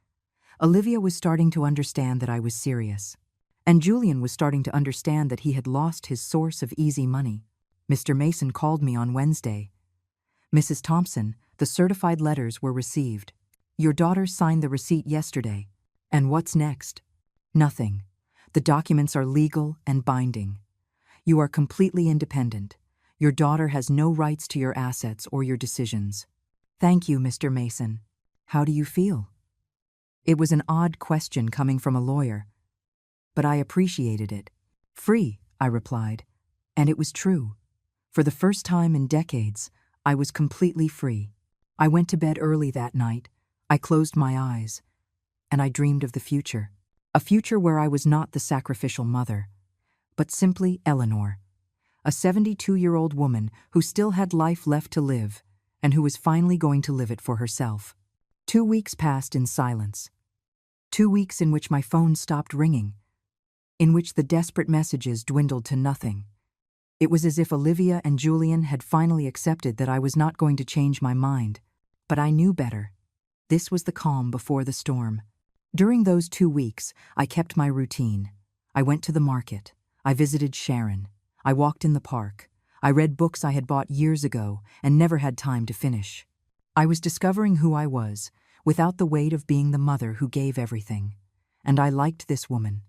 Olivia was starting to understand that I was serious. And Julian was starting to understand that he had lost his source of easy money. Mr. Mason called me on Wednesday. "Mrs. Thompson, the certified letters were received. Your daughter signed the receipt yesterday. And what's next?" "Nothing. The documents are legal and binding. You are completely independent. Your daughter has no rights to your assets or your decisions." "Thank you, Mr. Mason. How do you feel?" It was an odd question coming from a lawyer, but I appreciated it. "Free," I replied, and it was true. For the first time in decades, I was completely free. I went to bed early that night. I closed my eyes, and I dreamed of the future. A future where I was not the sacrificial mother, but simply Eleanor, a 72-year-old woman who still had life left to live and who was finally going to live it for herself. 2 weeks passed in silence. 2 weeks in which my phone stopped ringing, in which the desperate messages dwindled to nothing. It was as if Olivia and Julian had finally accepted that I was not going to change my mind. But I knew better. This was the calm before the storm. During those 2 weeks, I kept my routine. I went to the market. I visited Sharon. I walked in the park. I read books I had bought years ago and never had time to finish. I was discovering who I was, without the weight of being the mother who gave everything. And I liked this woman.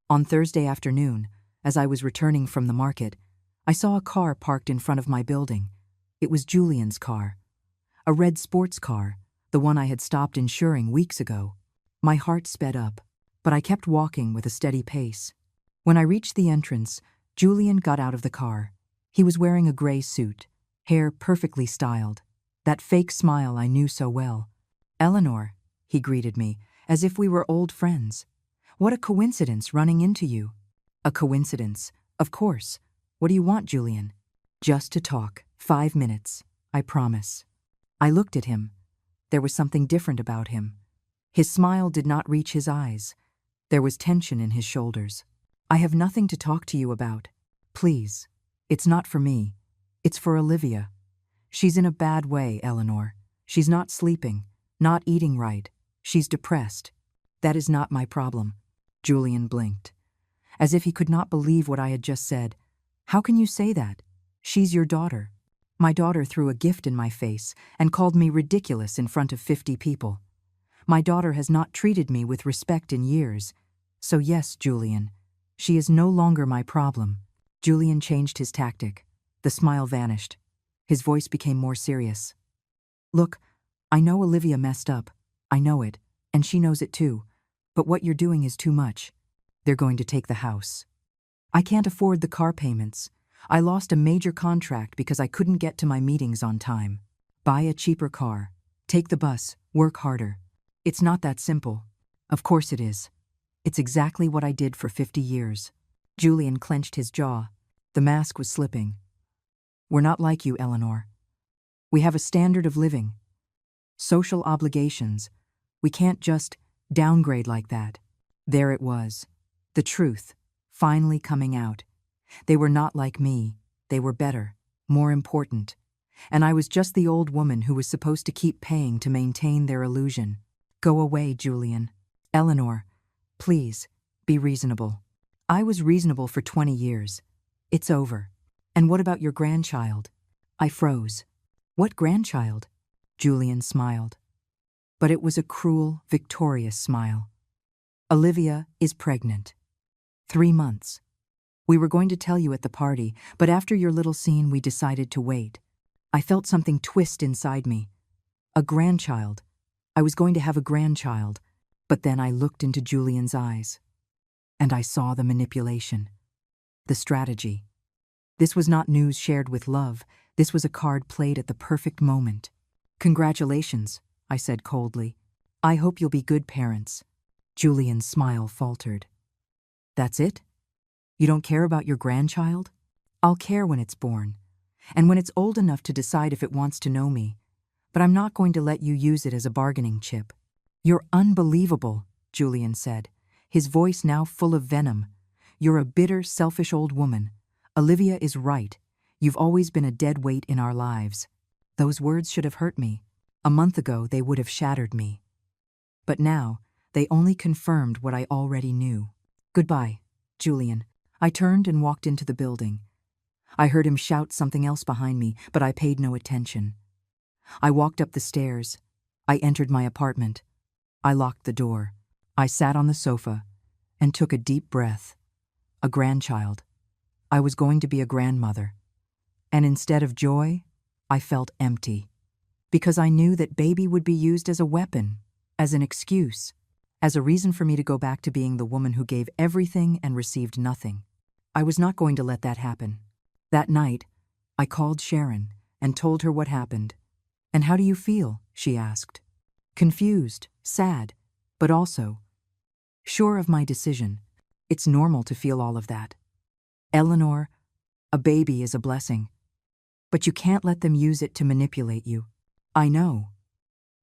On Thursday afternoon, as I was returning from the market, I saw a car parked in front of my building. It was Julian's car. A red sports car, the one I had stopped insuring weeks ago. My heart sped up, but I kept walking with a steady pace. When I reached the entrance, Julian got out of the car. He was wearing a gray suit, hair perfectly styled, that fake smile I knew so well. "Eleanor," he greeted me, as if we were old friends. "What a coincidence running into you." "A coincidence, of course. What do you want, Julian?" "Just to talk. 5 minutes, I promise." I looked at him. There was something different about him. His smile did not reach his eyes. There was tension in his shoulders. "I have nothing to talk to you about. Please. It's not for me. It's for Olivia. She's in a bad way, Eleanor. She's not sleeping, not eating right. She's depressed. That is not my problem." Julian blinked, as if he could not believe what I had just said. "How can you say that? She's your daughter." My daughter threw a gift in my face and called me ridiculous in front of 50 people. My daughter has not treated me with respect in years. So yes, Julian, she is no longer my problem. Julian changed his tactic. The smile vanished. His voice became more serious. "Look, I know Olivia messed up. I know it, and she knows it too. But what you're doing is too much. They're going to take the house. I can't afford the car payments. I lost a major contract because I couldn't get to my meetings on time. Buy a cheaper car. Take the bus. Work harder. It's not that simple." "Of course it is. It's exactly what I did for 50 years. Julian clenched his jaw. The mask was slipping. "We're not like you, Eleanor. We have a standard of living. Social obligations. We can't just downgrade like that." There it was. The truth, finally coming out. They were not like me. They were better, more important. And I was just the old woman who was supposed to keep paying to maintain their illusion. Go away, Julian. Eleanor, please, be reasonable. I was reasonable for 20 years. It's over. And what about your grandchild? I froze. What grandchild? Julian smiled. But it was a cruel, victorious smile. Olivia is pregnant. 3 months. We were going to tell you at the party, but after your little scene we decided to wait. I felt something twist inside me. A grandchild. I was going to have a grandchild, but then I looked into Julian's eyes. And I saw the manipulation. The strategy. This was not news shared with love. This was a card played at the perfect moment. Congratulations, I said coldly. I hope you'll be good parents. Julian's smile faltered. That's it? You don't care about your grandchild? I'll care when it's born, and when it's old enough to decide if it wants to know me. But I'm not going to let you use it as a bargaining chip. You're unbelievable, Julian said, his voice now full of venom. You're a bitter, selfish old woman. Olivia is right. You've always been a dead weight in our lives. Those words should have hurt me. A month ago, they would have shattered me. But now, they only confirmed what I already knew. Goodbye, Julian. I turned and walked into the building. I heard him shout something else behind me, but I paid no attention. I walked up the stairs. I entered my apartment. I locked the door. I sat on the sofa and took a deep breath. A grandchild. I was going to be a grandmother. And instead of joy, I felt empty. Because I knew that baby would be used as a weapon, as an excuse, as a reason for me to go back to being the woman who gave everything and received nothing. I was not going to let that happen. That night, I called Sharon and told her what happened. And how do you feel? She asked. Confused, sad, but also sure of my decision. It's normal to feel all of that. Eleanor, a baby is a blessing. But you can't let them use it to manipulate you. I know.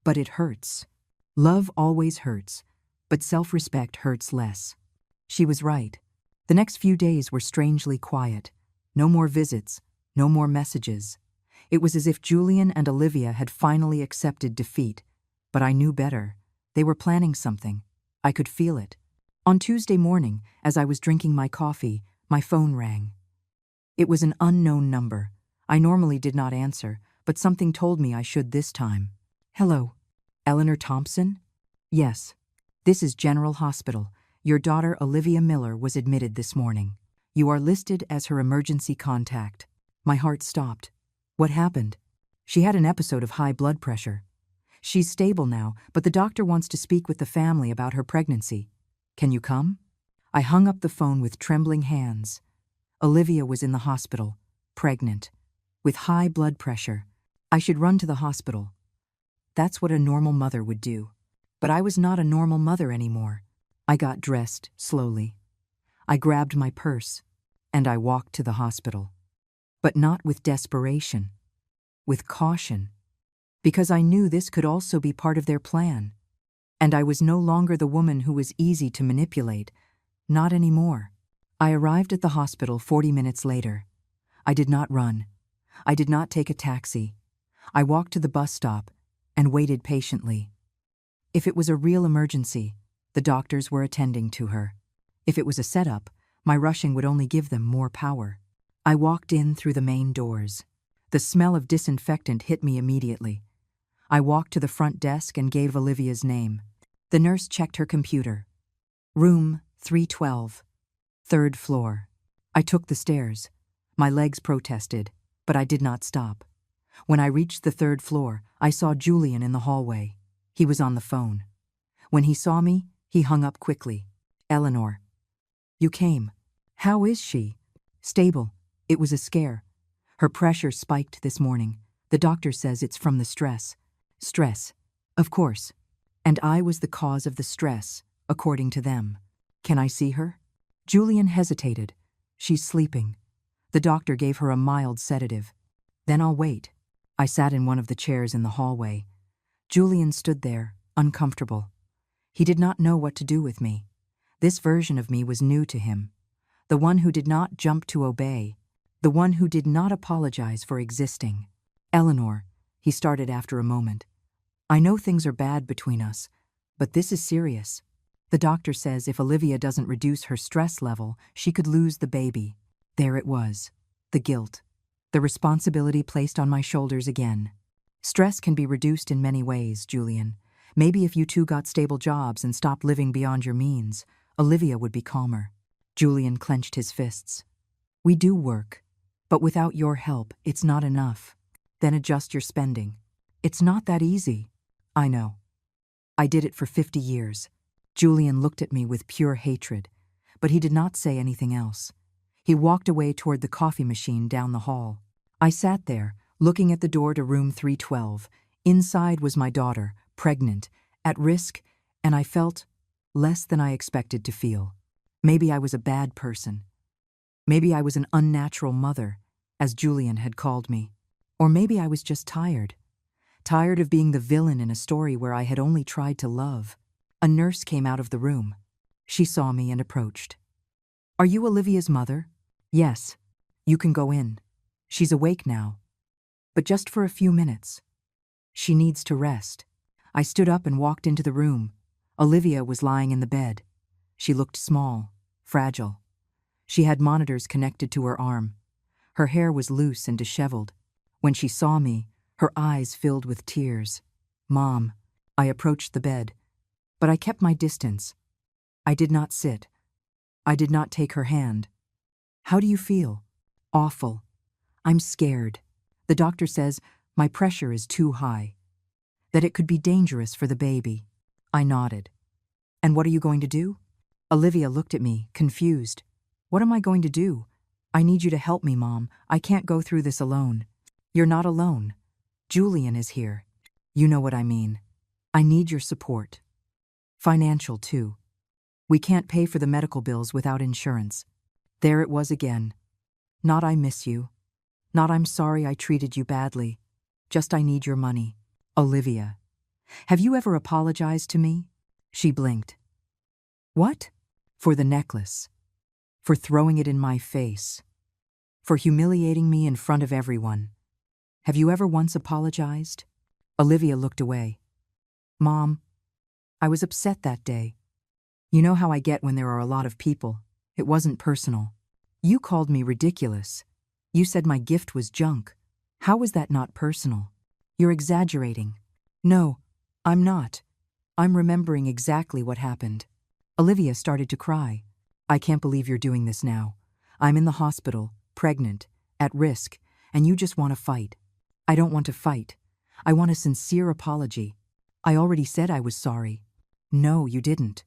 But it hurts. Love always hurts, but self-respect hurts less. She was right. The next few days were strangely quiet. No more visits, no more messages. It was as if Julian and Olivia had finally accepted defeat. But I knew better. They were planning something. I could feel it. On Tuesday morning, as I was drinking my coffee, my phone rang. It was an unknown number. I normally did not answer, but something told me I should this time. Hello. Eleanor Thompson? Yes. This is General Hospital. Your daughter Olivia Miller was admitted this morning. You are listed as her emergency contact. My heart stopped. What happened? She had an episode of high blood pressure. She's stable now, but the doctor wants to speak with the family about her pregnancy. Can you come? I hung up the phone with trembling hands. Olivia was in the hospital, pregnant, with high blood pressure. I should run to the hospital. That's what a normal mother would do. But I was not a normal mother anymore. I got dressed slowly. I grabbed my purse, and I walked to the hospital. But not with desperation, with caution, because I knew this could also be part of their plan. And I was no longer the woman who was easy to manipulate, not anymore. I arrived at the hospital 40 minutes later. I did not run. I did not take a taxi. I walked to the bus stop and waited patiently. If it was a real emergency, the doctors were attending to her. If it was a setup, my rushing would only give them more power. I walked in through the main doors. The smell of disinfectant hit me immediately. I walked to the front desk and gave Olivia's name. The nurse checked her computer. Room 312, 3rd floor. I took the stairs. My legs protested, but I did not stop. When I reached the 3rd floor, I saw Julian in the hallway. He was on the phone. When he saw me, he hung up quickly. Eleanor. You came. How is she? Stable. It was a scare. Her pressure spiked this morning. The doctor says it's from the stress. Stress. Of course. And I was the cause of the stress, according to them. Can I see her? Julian hesitated. She's sleeping. The doctor gave her a mild sedative. Then I'll wait. I sat in one of the chairs in the hallway. Julian stood there, uncomfortable. He did not know what to do with me. This version of me was new to him. The one who did not jump to obey. The one who did not apologize for existing. Eleanor, he started after a moment. I know things are bad between us, but this is serious. The doctor says if Olivia doesn't reduce her stress level, she could lose the baby. There it was. The guilt. The responsibility placed on my shoulders again. Stress can be reduced in many ways, Julian. Maybe if you two got stable jobs and stopped living beyond your means, Olivia would be calmer. Julian clenched his fists. We do work, but without your help, it's not enough. Then adjust your spending. It's not that easy. I know. I did it for 50 years. Julian looked at me with pure hatred, but he did not say anything else. He walked away toward the coffee machine down the hall. I sat there, looking at the door to room 312. Inside was my daughter, pregnant, at risk, and I felt less than I expected to feel. Maybe I was a bad person. Maybe I was an unnatural mother, as Julian had called me. Or maybe I was just tired. Tired of being the villain in a story where I had only tried to love. A nurse came out of the room. She saw me and approached. Are you Olivia's mother? Yes. You can go in. She's awake now. But just for a few minutes. She needs to rest. I stood up and walked into the room. Olivia was lying in the bed. She looked small, fragile. She had monitors connected to her arm. Her hair was loose and disheveled. When she saw me, her eyes filled with tears. Mom, I approached the bed, but I kept my distance. I did not sit. I did not take her hand. How do you feel? Awful. I'm scared. The doctor says my pressure is too high, that it could be dangerous for the baby. I nodded. And what are you going to do? Olivia looked at me, confused. What am I going to do? I need you to help me, Mom. I can't go through this alone. You're not alone. Julian is here. You know what I mean. I need your support. Financial, too. We can't pay for the medical bills without insurance. There it was again. Not I miss you. Not I'm sorry I treated you badly. Just I need your money. Olivia. Have you ever apologized to me? She blinked. What? For the necklace. For throwing it in my face. For humiliating me in front of everyone. Have you ever once apologized? Olivia looked away. Mom, I was upset that day. You know how I get when there are a lot of people. It wasn't personal. You called me ridiculous. You said my gift was junk. How was that not personal? You're exaggerating. No, I'm not. I'm remembering exactly what happened. Olivia started to cry. I can't believe you're doing this now. I'm in the hospital, pregnant, at risk, and you just want to fight. I don't want to fight. I want a sincere apology. I already said I was sorry. No, you didn't.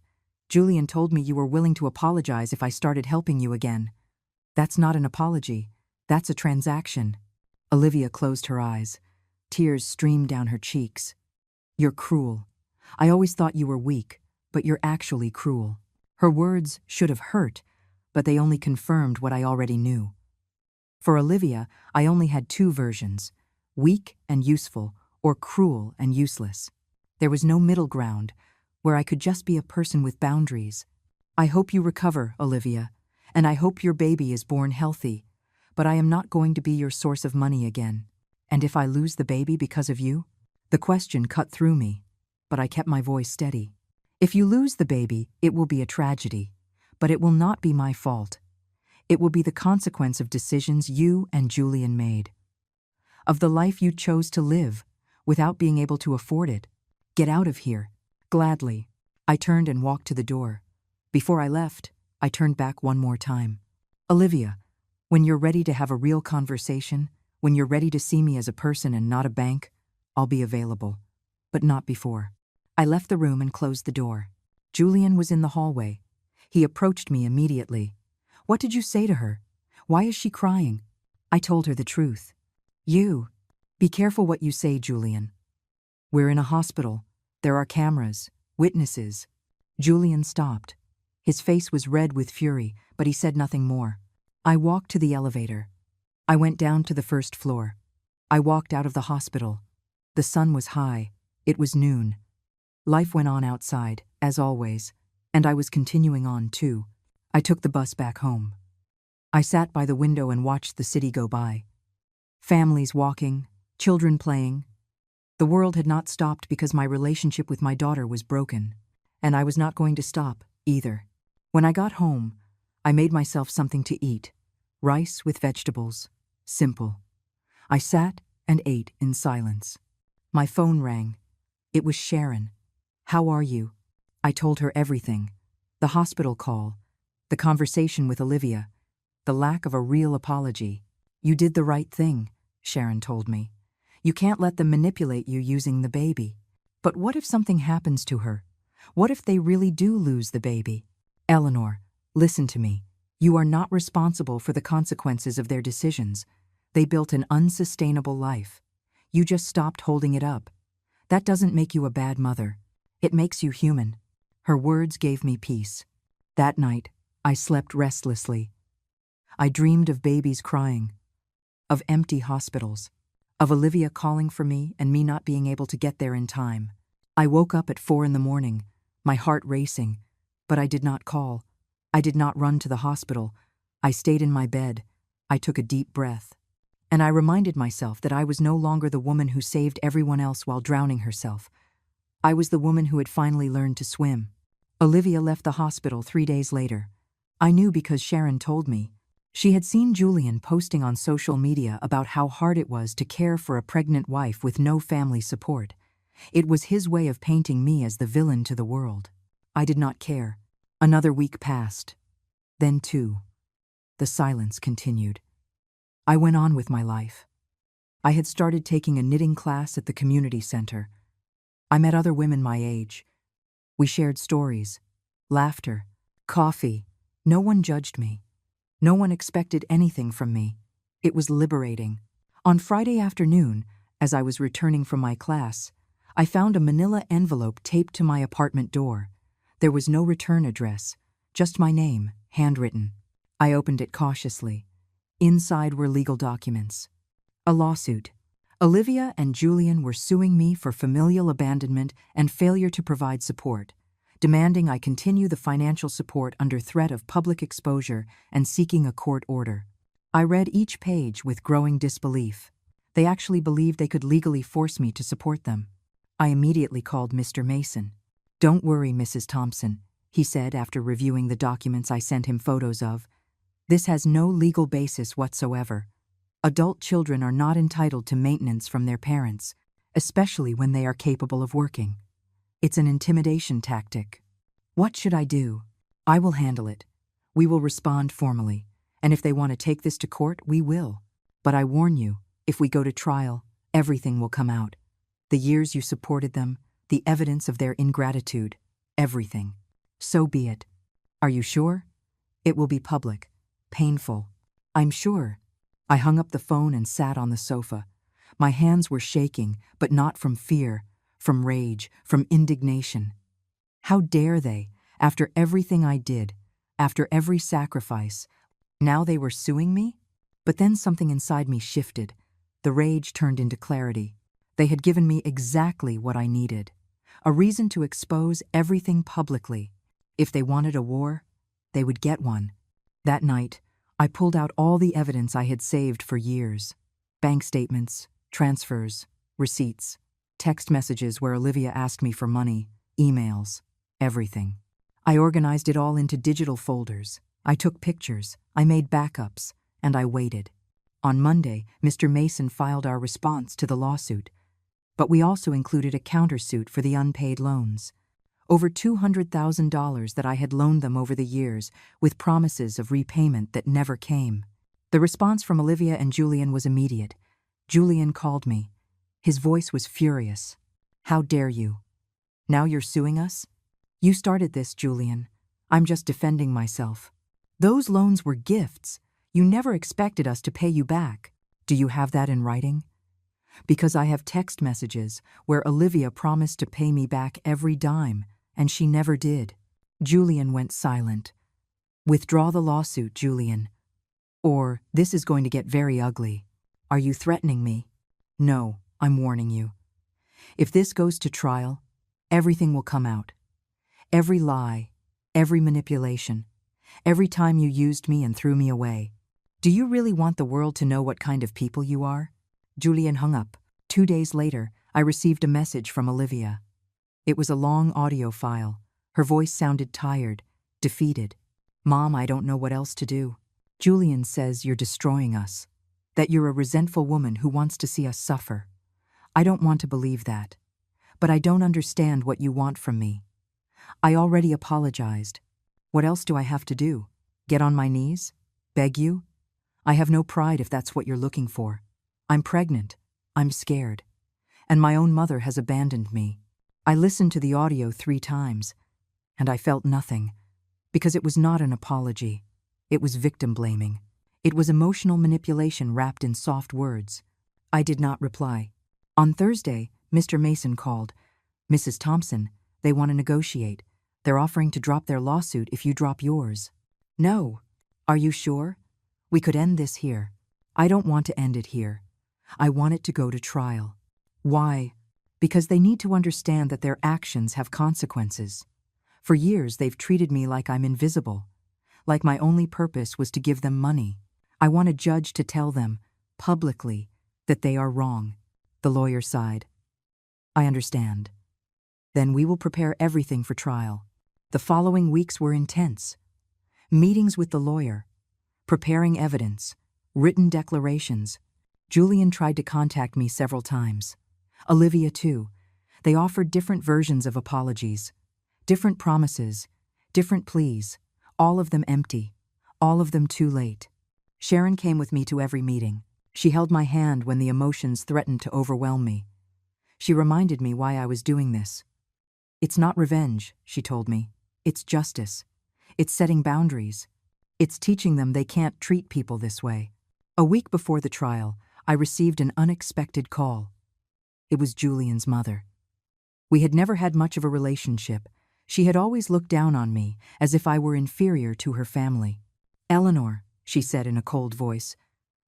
Julian told me you were willing to apologize if I started helping you again. That's not an apology. That's a transaction. Olivia closed her eyes. Tears streamed down her cheeks. You're cruel. I always thought you were weak, but you're actually cruel. Her words should have hurt, but they only confirmed what I already knew. For Olivia, I only had two versions, weak and useful, or cruel and useless. There was no middle ground, where I could just be a person with boundaries. I hope you recover, Olivia, and I hope your baby is born healthy, but I am not going to be your source of money again. And if I lose the baby because of you? The question cut through me, but I kept my voice steady. If you lose the baby, it will be a tragedy, but it will not be my fault. It will be the consequence of decisions you and Julian made. Of the life you chose to live, without being able to afford it. Get out of here. Gladly. I turned and walked to the door. Before I left, I turned back one more time. Olivia, when you're ready to have a real conversation, when you're ready to see me as a person and not a bank, I'll be available. But not before. I left the room and closed the door. Julian was in the hallway. He approached me immediately. What did you say to her? Why is she crying? I told her the truth. You. Be careful what you say, Julian. We're in a hospital. There are cameras, witnesses. Julian stopped. His face was red with fury, but he said nothing more. I walked to the elevator. I went down to the first floor. I walked out of the hospital. The sun was high. It was noon. Life went on outside, as always, And I was continuing on, too. I took the bus back home. I sat by the window and watched the city go by. Families walking, children playing. The world had not stopped because my relationship with my daughter was broken. And I was not going to stop, either. When I got home, I made myself something to eat. Rice with vegetables. Simple. I sat and ate in silence. My phone rang. It was Sharon. "How are you?" I told her everything. The hospital call. The conversation with Olivia. The lack of a real apology. "You did the right thing," Sharon told me. "You can't let them manipulate you using the baby." But what if something happens to her? What if they really do lose the baby? "Eleanor, listen to me. You are not responsible for the consequences of their decisions. They built an unsustainable life. You just stopped holding it up. That doesn't make you a bad mother. It makes you human." Her words gave me peace. That night, I slept restlessly. I dreamed of babies crying, of empty hospitals, of Olivia calling for me and me not being able to get there in time. I woke up at 4 a.m, my heart racing, but I did not call. I did not run to the hospital. I stayed in my bed. I took a deep breath. And I reminded myself that I was no longer the woman who saved everyone else while drowning herself. I was the woman who had finally learned to swim. Olivia left the hospital 3 days later. I knew because Sharon told me. She had seen Julian posting on social media about how hard it was to care for a pregnant wife with no family support. It was his way of painting me as the villain to the world. I did not care. Another week passed. Then 2. The silence continued. I went on with my life. I had started taking a knitting class at the community center. I met other women my age. We shared stories, laughter, coffee. No one judged me. No one expected anything from me. It was liberating. On Friday afternoon, as I was returning from my class, I found a manila envelope taped to my apartment door. There was no return address, just my name, handwritten. I opened it cautiously. Inside were legal documents. A lawsuit. Olivia and Julian were suing me for familial abandonment and failure to provide support, demanding I continue the financial support under threat of public exposure and seeking a court order. I read each page with growing disbelief. They actually believed they could legally force me to support them. I immediately called Mr. Mason. "Don't worry, Mrs. Thompson," he said after reviewing the documents I sent him photos of. "This has no legal basis whatsoever. Adult children are not entitled to maintenance from their parents, especially when they are capable of working. It's an intimidation tactic. What should I do? I will handle it. We will respond formally, and if they want to take this to court, we will. But I warn you, if we go to trial, everything will come out. The years you supported them, the evidence of their ingratitude, everything. So be it. Are you sure? It will be public. Painful. I'm sure." I hung up the phone and sat on the sofa. My hands were shaking, but not from fear, from rage, from indignation. How dare they, after everything I did, after every sacrifice, now they were suing me? But then something inside me shifted. The rage turned into clarity. They had given me exactly what I needed. A reason to expose everything publicly. If they wanted a war, they would get one. That night, I pulled out all the evidence I had saved for years. Bank statements, transfers, receipts, text messages where Olivia asked me for money, emails, everything. I organized it all into digital folders. I took pictures, I made backups, and I waited. On Monday, Mr. Mason filed our response to the lawsuit, but we also included a countersuit for the unpaid loans. Over $200,000 that I had loaned them over the years, with promises of repayment that never came. The response from Olivia and Julian was immediate. Julian called me. His voice was furious. "How dare you? Now you're suing us? You started this, Julian. I'm just defending myself. Those loans were gifts. You never expected us to pay you back. Do you have that in writing?" Because I have text messages where Olivia promised to pay me back every dime, and she never did. Julian went silent. "Withdraw the lawsuit, Julian. Or this is going to get very ugly. Are you threatening me?" "No, I'm warning you. If this goes to trial, everything will come out. Every lie, Every manipulation. Every time you used me and threw me away. Do you really want the world to know what kind of people you are? Julian hung up. 2 days later, I received a message from Olivia. It was a long audio file. Her voice sounded tired, defeated. Mom, I don't know what else to do. Julian says you're destroying us. That you're a resentful woman who wants to see us suffer. I don't want to believe that. But I don't understand what you want from me. I already apologized. What else do I have to do? Get on my knees? Beg you? I have no pride if that's what you're looking for. I'm pregnant. I'm scared. And my own mother has abandoned me. I listened to the audio 3 times, and I felt nothing, because it was not an apology. It was victim blaming. It was emotional manipulation wrapped in soft words. I did not reply. On Thursday, Mr. Mason called. Mrs. Thompson, they want to negotiate. They're offering to drop their lawsuit if you drop yours. No. Are you sure? We could end this here. I don't want to end it here. I want it to go to trial. Why? Because they need to understand that their actions have consequences. For years, they've treated me like I'm invisible, like my only purpose was to give them money. I want a judge to tell them, publicly, that they are wrong. The lawyer sighed. I understand. Then we will prepare everything for trial. The following weeks were intense. Meetings with the lawyer, preparing evidence, written declarations. Julian tried to contact me several times. Olivia too. They offered different versions of apologies, different promises, different pleas, all of them empty, all of them too late. Sharon came with me to every meeting. She held my hand when the emotions threatened to overwhelm me. She reminded me why I was doing this. It's not revenge, she told me. It's justice. It's setting boundaries. It's teaching them they can't treat people this way. A week before the trial, I received an unexpected call. It was Julian's mother. We had never had much of a relationship. She had always looked down on me, as if I were inferior to her family. Eleanor, she said in a cold voice,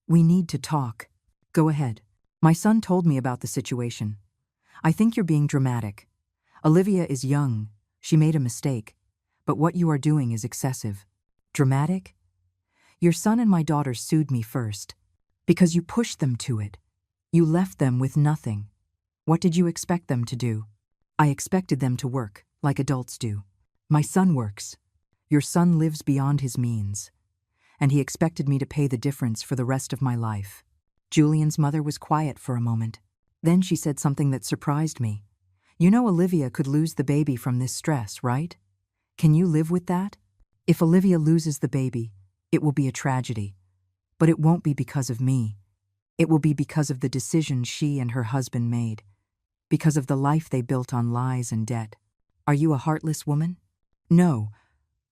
we need to talk. Go ahead. My son told me about the situation. I think you're being dramatic. Olivia is young. She made a mistake. But what you are doing is excessive. Dramatic? Your son and my daughter sued me first. Because you pushed them to it. You left them with nothing. What did you expect them to do? I expected them to work, like adults do. My son works. Your son lives beyond his means. And he expected me to pay the difference for the rest of my life. Julian's mother was quiet for a moment. Then she said something that surprised me. You know Olivia could lose the baby from this stress, right? Can you live with that? If Olivia loses the baby, it will be a tragedy. But it won't be because of me. It will be because of the decision she and her husband made. Because of the life they built on lies and debt. Are you a heartless woman? No.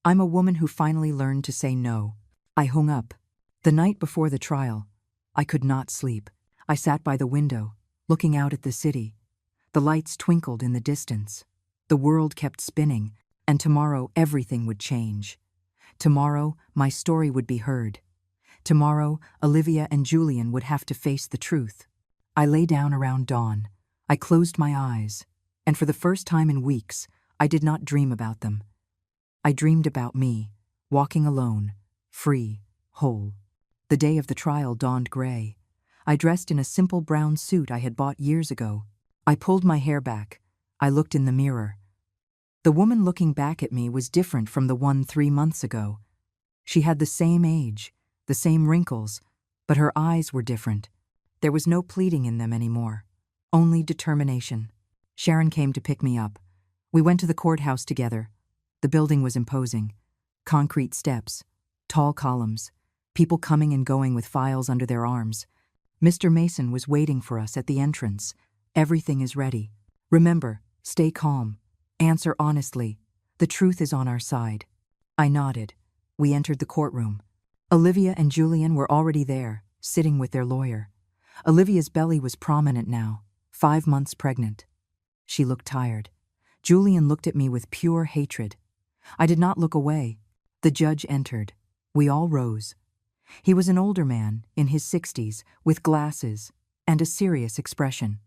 I'm a woman who finally learned to say no. I hung up. The night before the trial, I could not sleep. I sat by the window, looking out at the city. The lights twinkled in the distance. The world kept spinning, and tomorrow everything would change. Tomorrow, my story would be heard. Tomorrow, Olivia and Julian would have to face the truth. I lay down around dawn. I closed my eyes, and for the first time in weeks, I did not dream about them. I dreamed about me, walking alone, free, whole. The day of the trial dawned gray. I dressed in a simple brown suit I had bought years ago. I pulled my hair back. I looked in the mirror. The woman looking back at me was different from the one 3 months ago. She had the same age, the same wrinkles, but her eyes were different. There was no pleading in them anymore, only determination. Sharon came to pick me up. We went to the courthouse together. The building was imposing. Concrete steps, tall columns, people coming and going with files under their arms. Mr. Mason was waiting for us at the entrance. Everything is ready. Remember, stay calm. Answer honestly. The truth is on our side. I nodded. We entered the courtroom. Olivia and Julian were already there, sitting with their lawyer. Olivia's belly was prominent now, 5 months pregnant. She looked tired. Julian looked at me with pure hatred. I did not look away. The judge entered. We all rose. He was an older man, in his 60s, with glasses and a serious expression.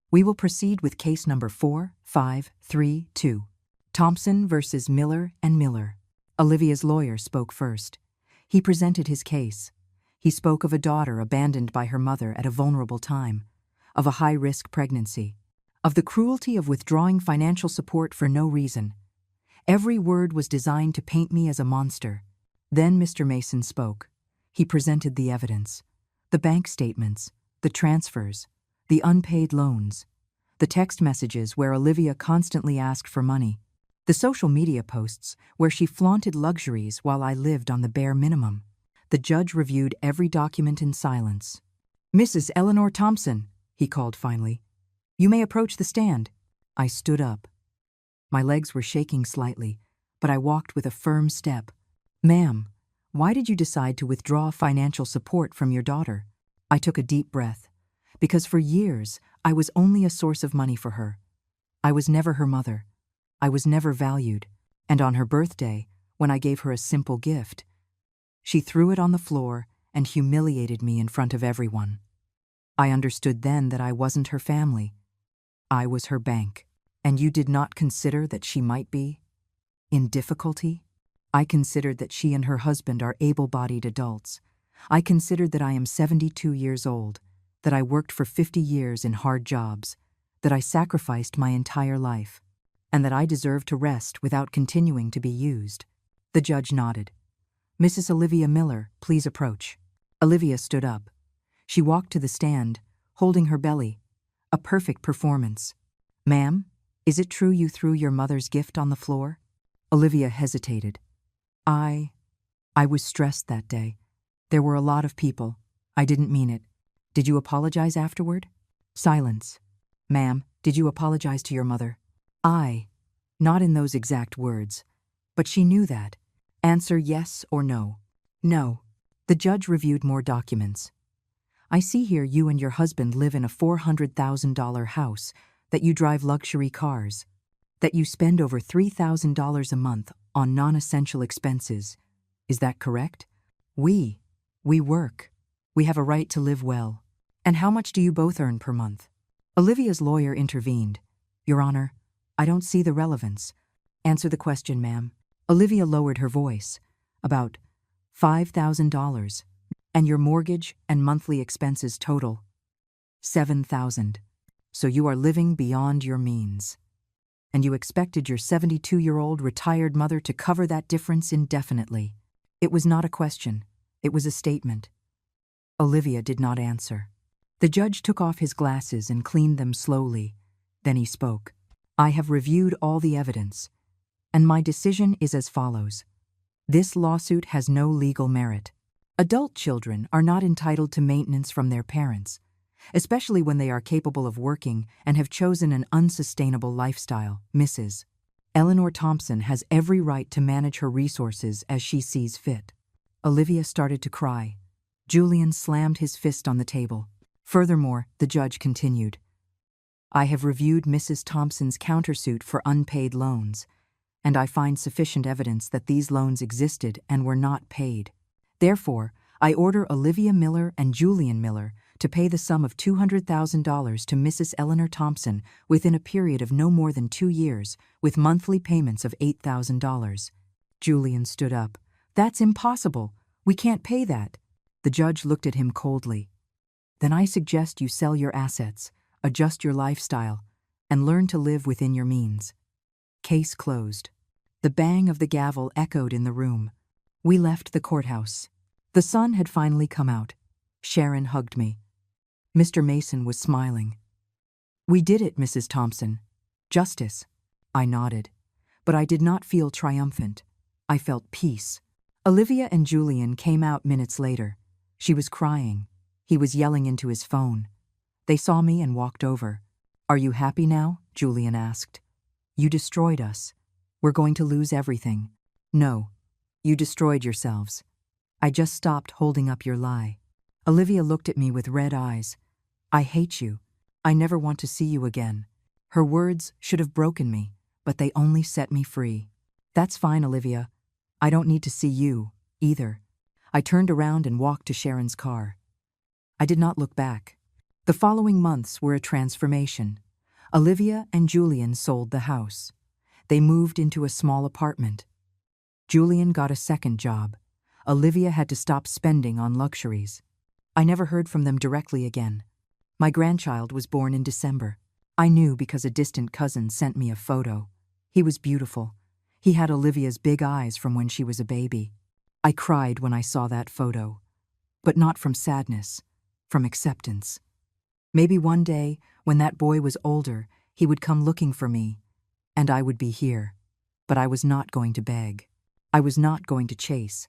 We will proceed with case number 4532. Thompson versus Miller and Miller. Olivia's lawyer spoke first. He presented his case. He spoke of a daughter abandoned by her mother at a vulnerable time, of a high-risk pregnancy, of the cruelty of withdrawing financial support for no reason. Every word was designed to paint me as a monster. Then Mr. Mason spoke. He presented the evidence. The bank statements, the transfers, the unpaid loans, the text messages where Olivia constantly asked for money, the social media posts where she flaunted luxuries while I lived on the bare minimum. The judge reviewed every document in silence. "Mrs. Eleanor Thompson," he called finally, "you may approach the stand." I stood up. My legs were shaking slightly, but I walked with a firm step. "Ma'am, why did you decide to withdraw financial support from your daughter?" I took a deep breath. Because for years, I was only a source of money for her. I was never her mother. I was never valued. And on her birthday, when I gave her a simple gift, she threw it on the floor and humiliated me in front of everyone. I understood then that I wasn't her family. I was her bank. And you did not consider that she might be in difficulty? I considered that she and her husband are able-bodied adults. I considered that I am 72 years old, that I worked for 50 years in hard jobs, that I sacrificed my entire life, and that I deserved to rest without continuing to be used. The judge nodded. "Mrs. Olivia Miller, please approach." Olivia stood up. She walked to the stand, holding her belly. A perfect performance. "Ma'am, is it true you threw your mother's gift on the floor?" Olivia hesitated. I was stressed that day. There were a lot of people. I didn't mean it. Did you apologize afterward? Silence. "Ma'am, did you apologize to your mother?" Not in those exact words. But she knew that. Answer yes or no. No. The judge reviewed more documents. "I see here you and your husband live in a $400,000 house, that you drive luxury cars, that you spend over $3,000 a month on non-essential expenses. Is that correct?" We work. We have a right to live well. "And how much do you both earn per month?" Olivia's lawyer intervened. "Your Honor, I don't see the relevance." "Answer the question, ma'am." Olivia lowered her voice. "About $5,000. And your mortgage and monthly expenses total $7,000. So you are living beyond your means. And you expected your 72-year-old retired mother to cover that difference indefinitely." It was not a question. It was a statement. Olivia did not answer. The judge took off his glasses and cleaned them slowly. Then he spoke. "I have reviewed all the evidence, and my decision is as follows. This lawsuit has no legal merit. Adult children are not entitled to maintenance from their parents, especially when they are capable of working and have chosen an unsustainable lifestyle. Mrs. Eleanor Thompson has every right to manage her resources as she sees fit." Olivia started to cry. Julian slammed his fist on the table. Furthermore, the judge continued, "I have reviewed Mrs. Thompson's countersuit for unpaid loans, and I find sufficient evidence that these loans existed and were not paid. Therefore, I order Olivia Miller and Julian Miller to pay the sum of $200,000 to Mrs. Eleanor Thompson within a period of no more than 2 years, with monthly payments of $8,000. Julian stood up. "That's impossible. We can't pay that." The judge looked at him coldly. "Then I suggest you sell your assets, adjust your lifestyle, and learn to live within your means." Case closed. The bang of the gavel echoed in the room. We left the courthouse. The sun had finally come out. Sharon hugged me. Mr. Mason was smiling. "We did it, Mrs. Thompson. Justice." I nodded. But I did not feel triumphant. I felt peace. Olivia and Julian came out minutes later. She was crying. He was yelling into his phone. They saw me and walked over. "Are you happy now?" Julian asked. "You destroyed us. We're going to lose everything." "No. You destroyed yourselves. I just stopped holding up your lie." Olivia looked at me with red eyes. "I hate you. I never want to see you again." Her words should have broken me, but they only set me free. "That's fine, Olivia. I don't need to see you, either." I turned around and walked to Sharon's car. I did not look back. The following months were a transformation. Olivia and Julian sold the house. They moved into a small apartment. Julian got a second job. Olivia had to stop spending on luxuries. I never heard from them directly again. My grandchild was born in December. I knew because a distant cousin sent me a photo. He was beautiful. He had Olivia's big eyes from when she was a baby. I cried when I saw that photo. But not from sadness, from acceptance. Maybe one day, when that boy was older, he would come looking for me, and I would be here. But I was not going to beg. I was not going to chase.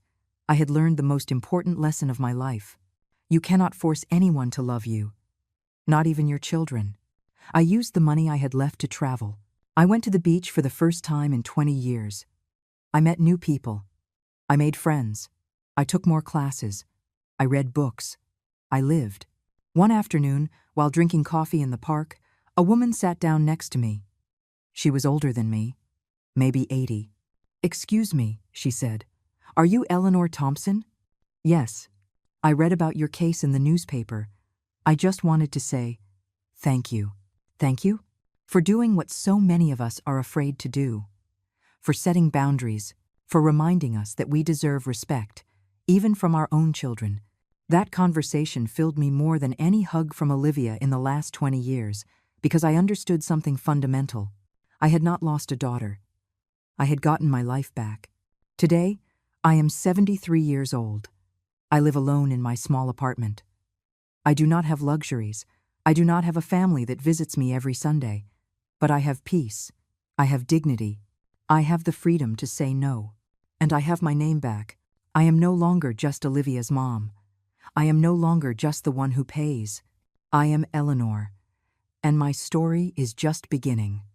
I had learned the most important lesson of my life. You cannot force anyone to love you, not even your children. I used the money I had left to travel. I went to the beach for the first time in 20 years. I met new people. I made friends. I took more classes. I read books. I lived. One afternoon, while drinking coffee in the park, a woman sat down next to me. She was older than me, maybe 80. "Excuse me," she said. "Are you Eleanor Thompson?" "Yes. I read about your case in the newspaper. I just wanted to say, thank you." "Thank you?" "For doing what so many of us are afraid to do. For setting boundaries, for reminding us that we deserve respect, even from our own children." That conversation filled me more than any hug from Olivia in the last 20 years, because I understood something fundamental. I had not lost a daughter. I had gotten my life back. Today, I am 73 years old. I live alone in my small apartment. I do not have luxuries. I do not have a family that visits me every Sunday. But I have peace. I have dignity. I have the freedom to say no. And I have my name back. I am no longer just Olivia's mom. I am no longer just the one who pays. I am Eleanor. And my story is just beginning.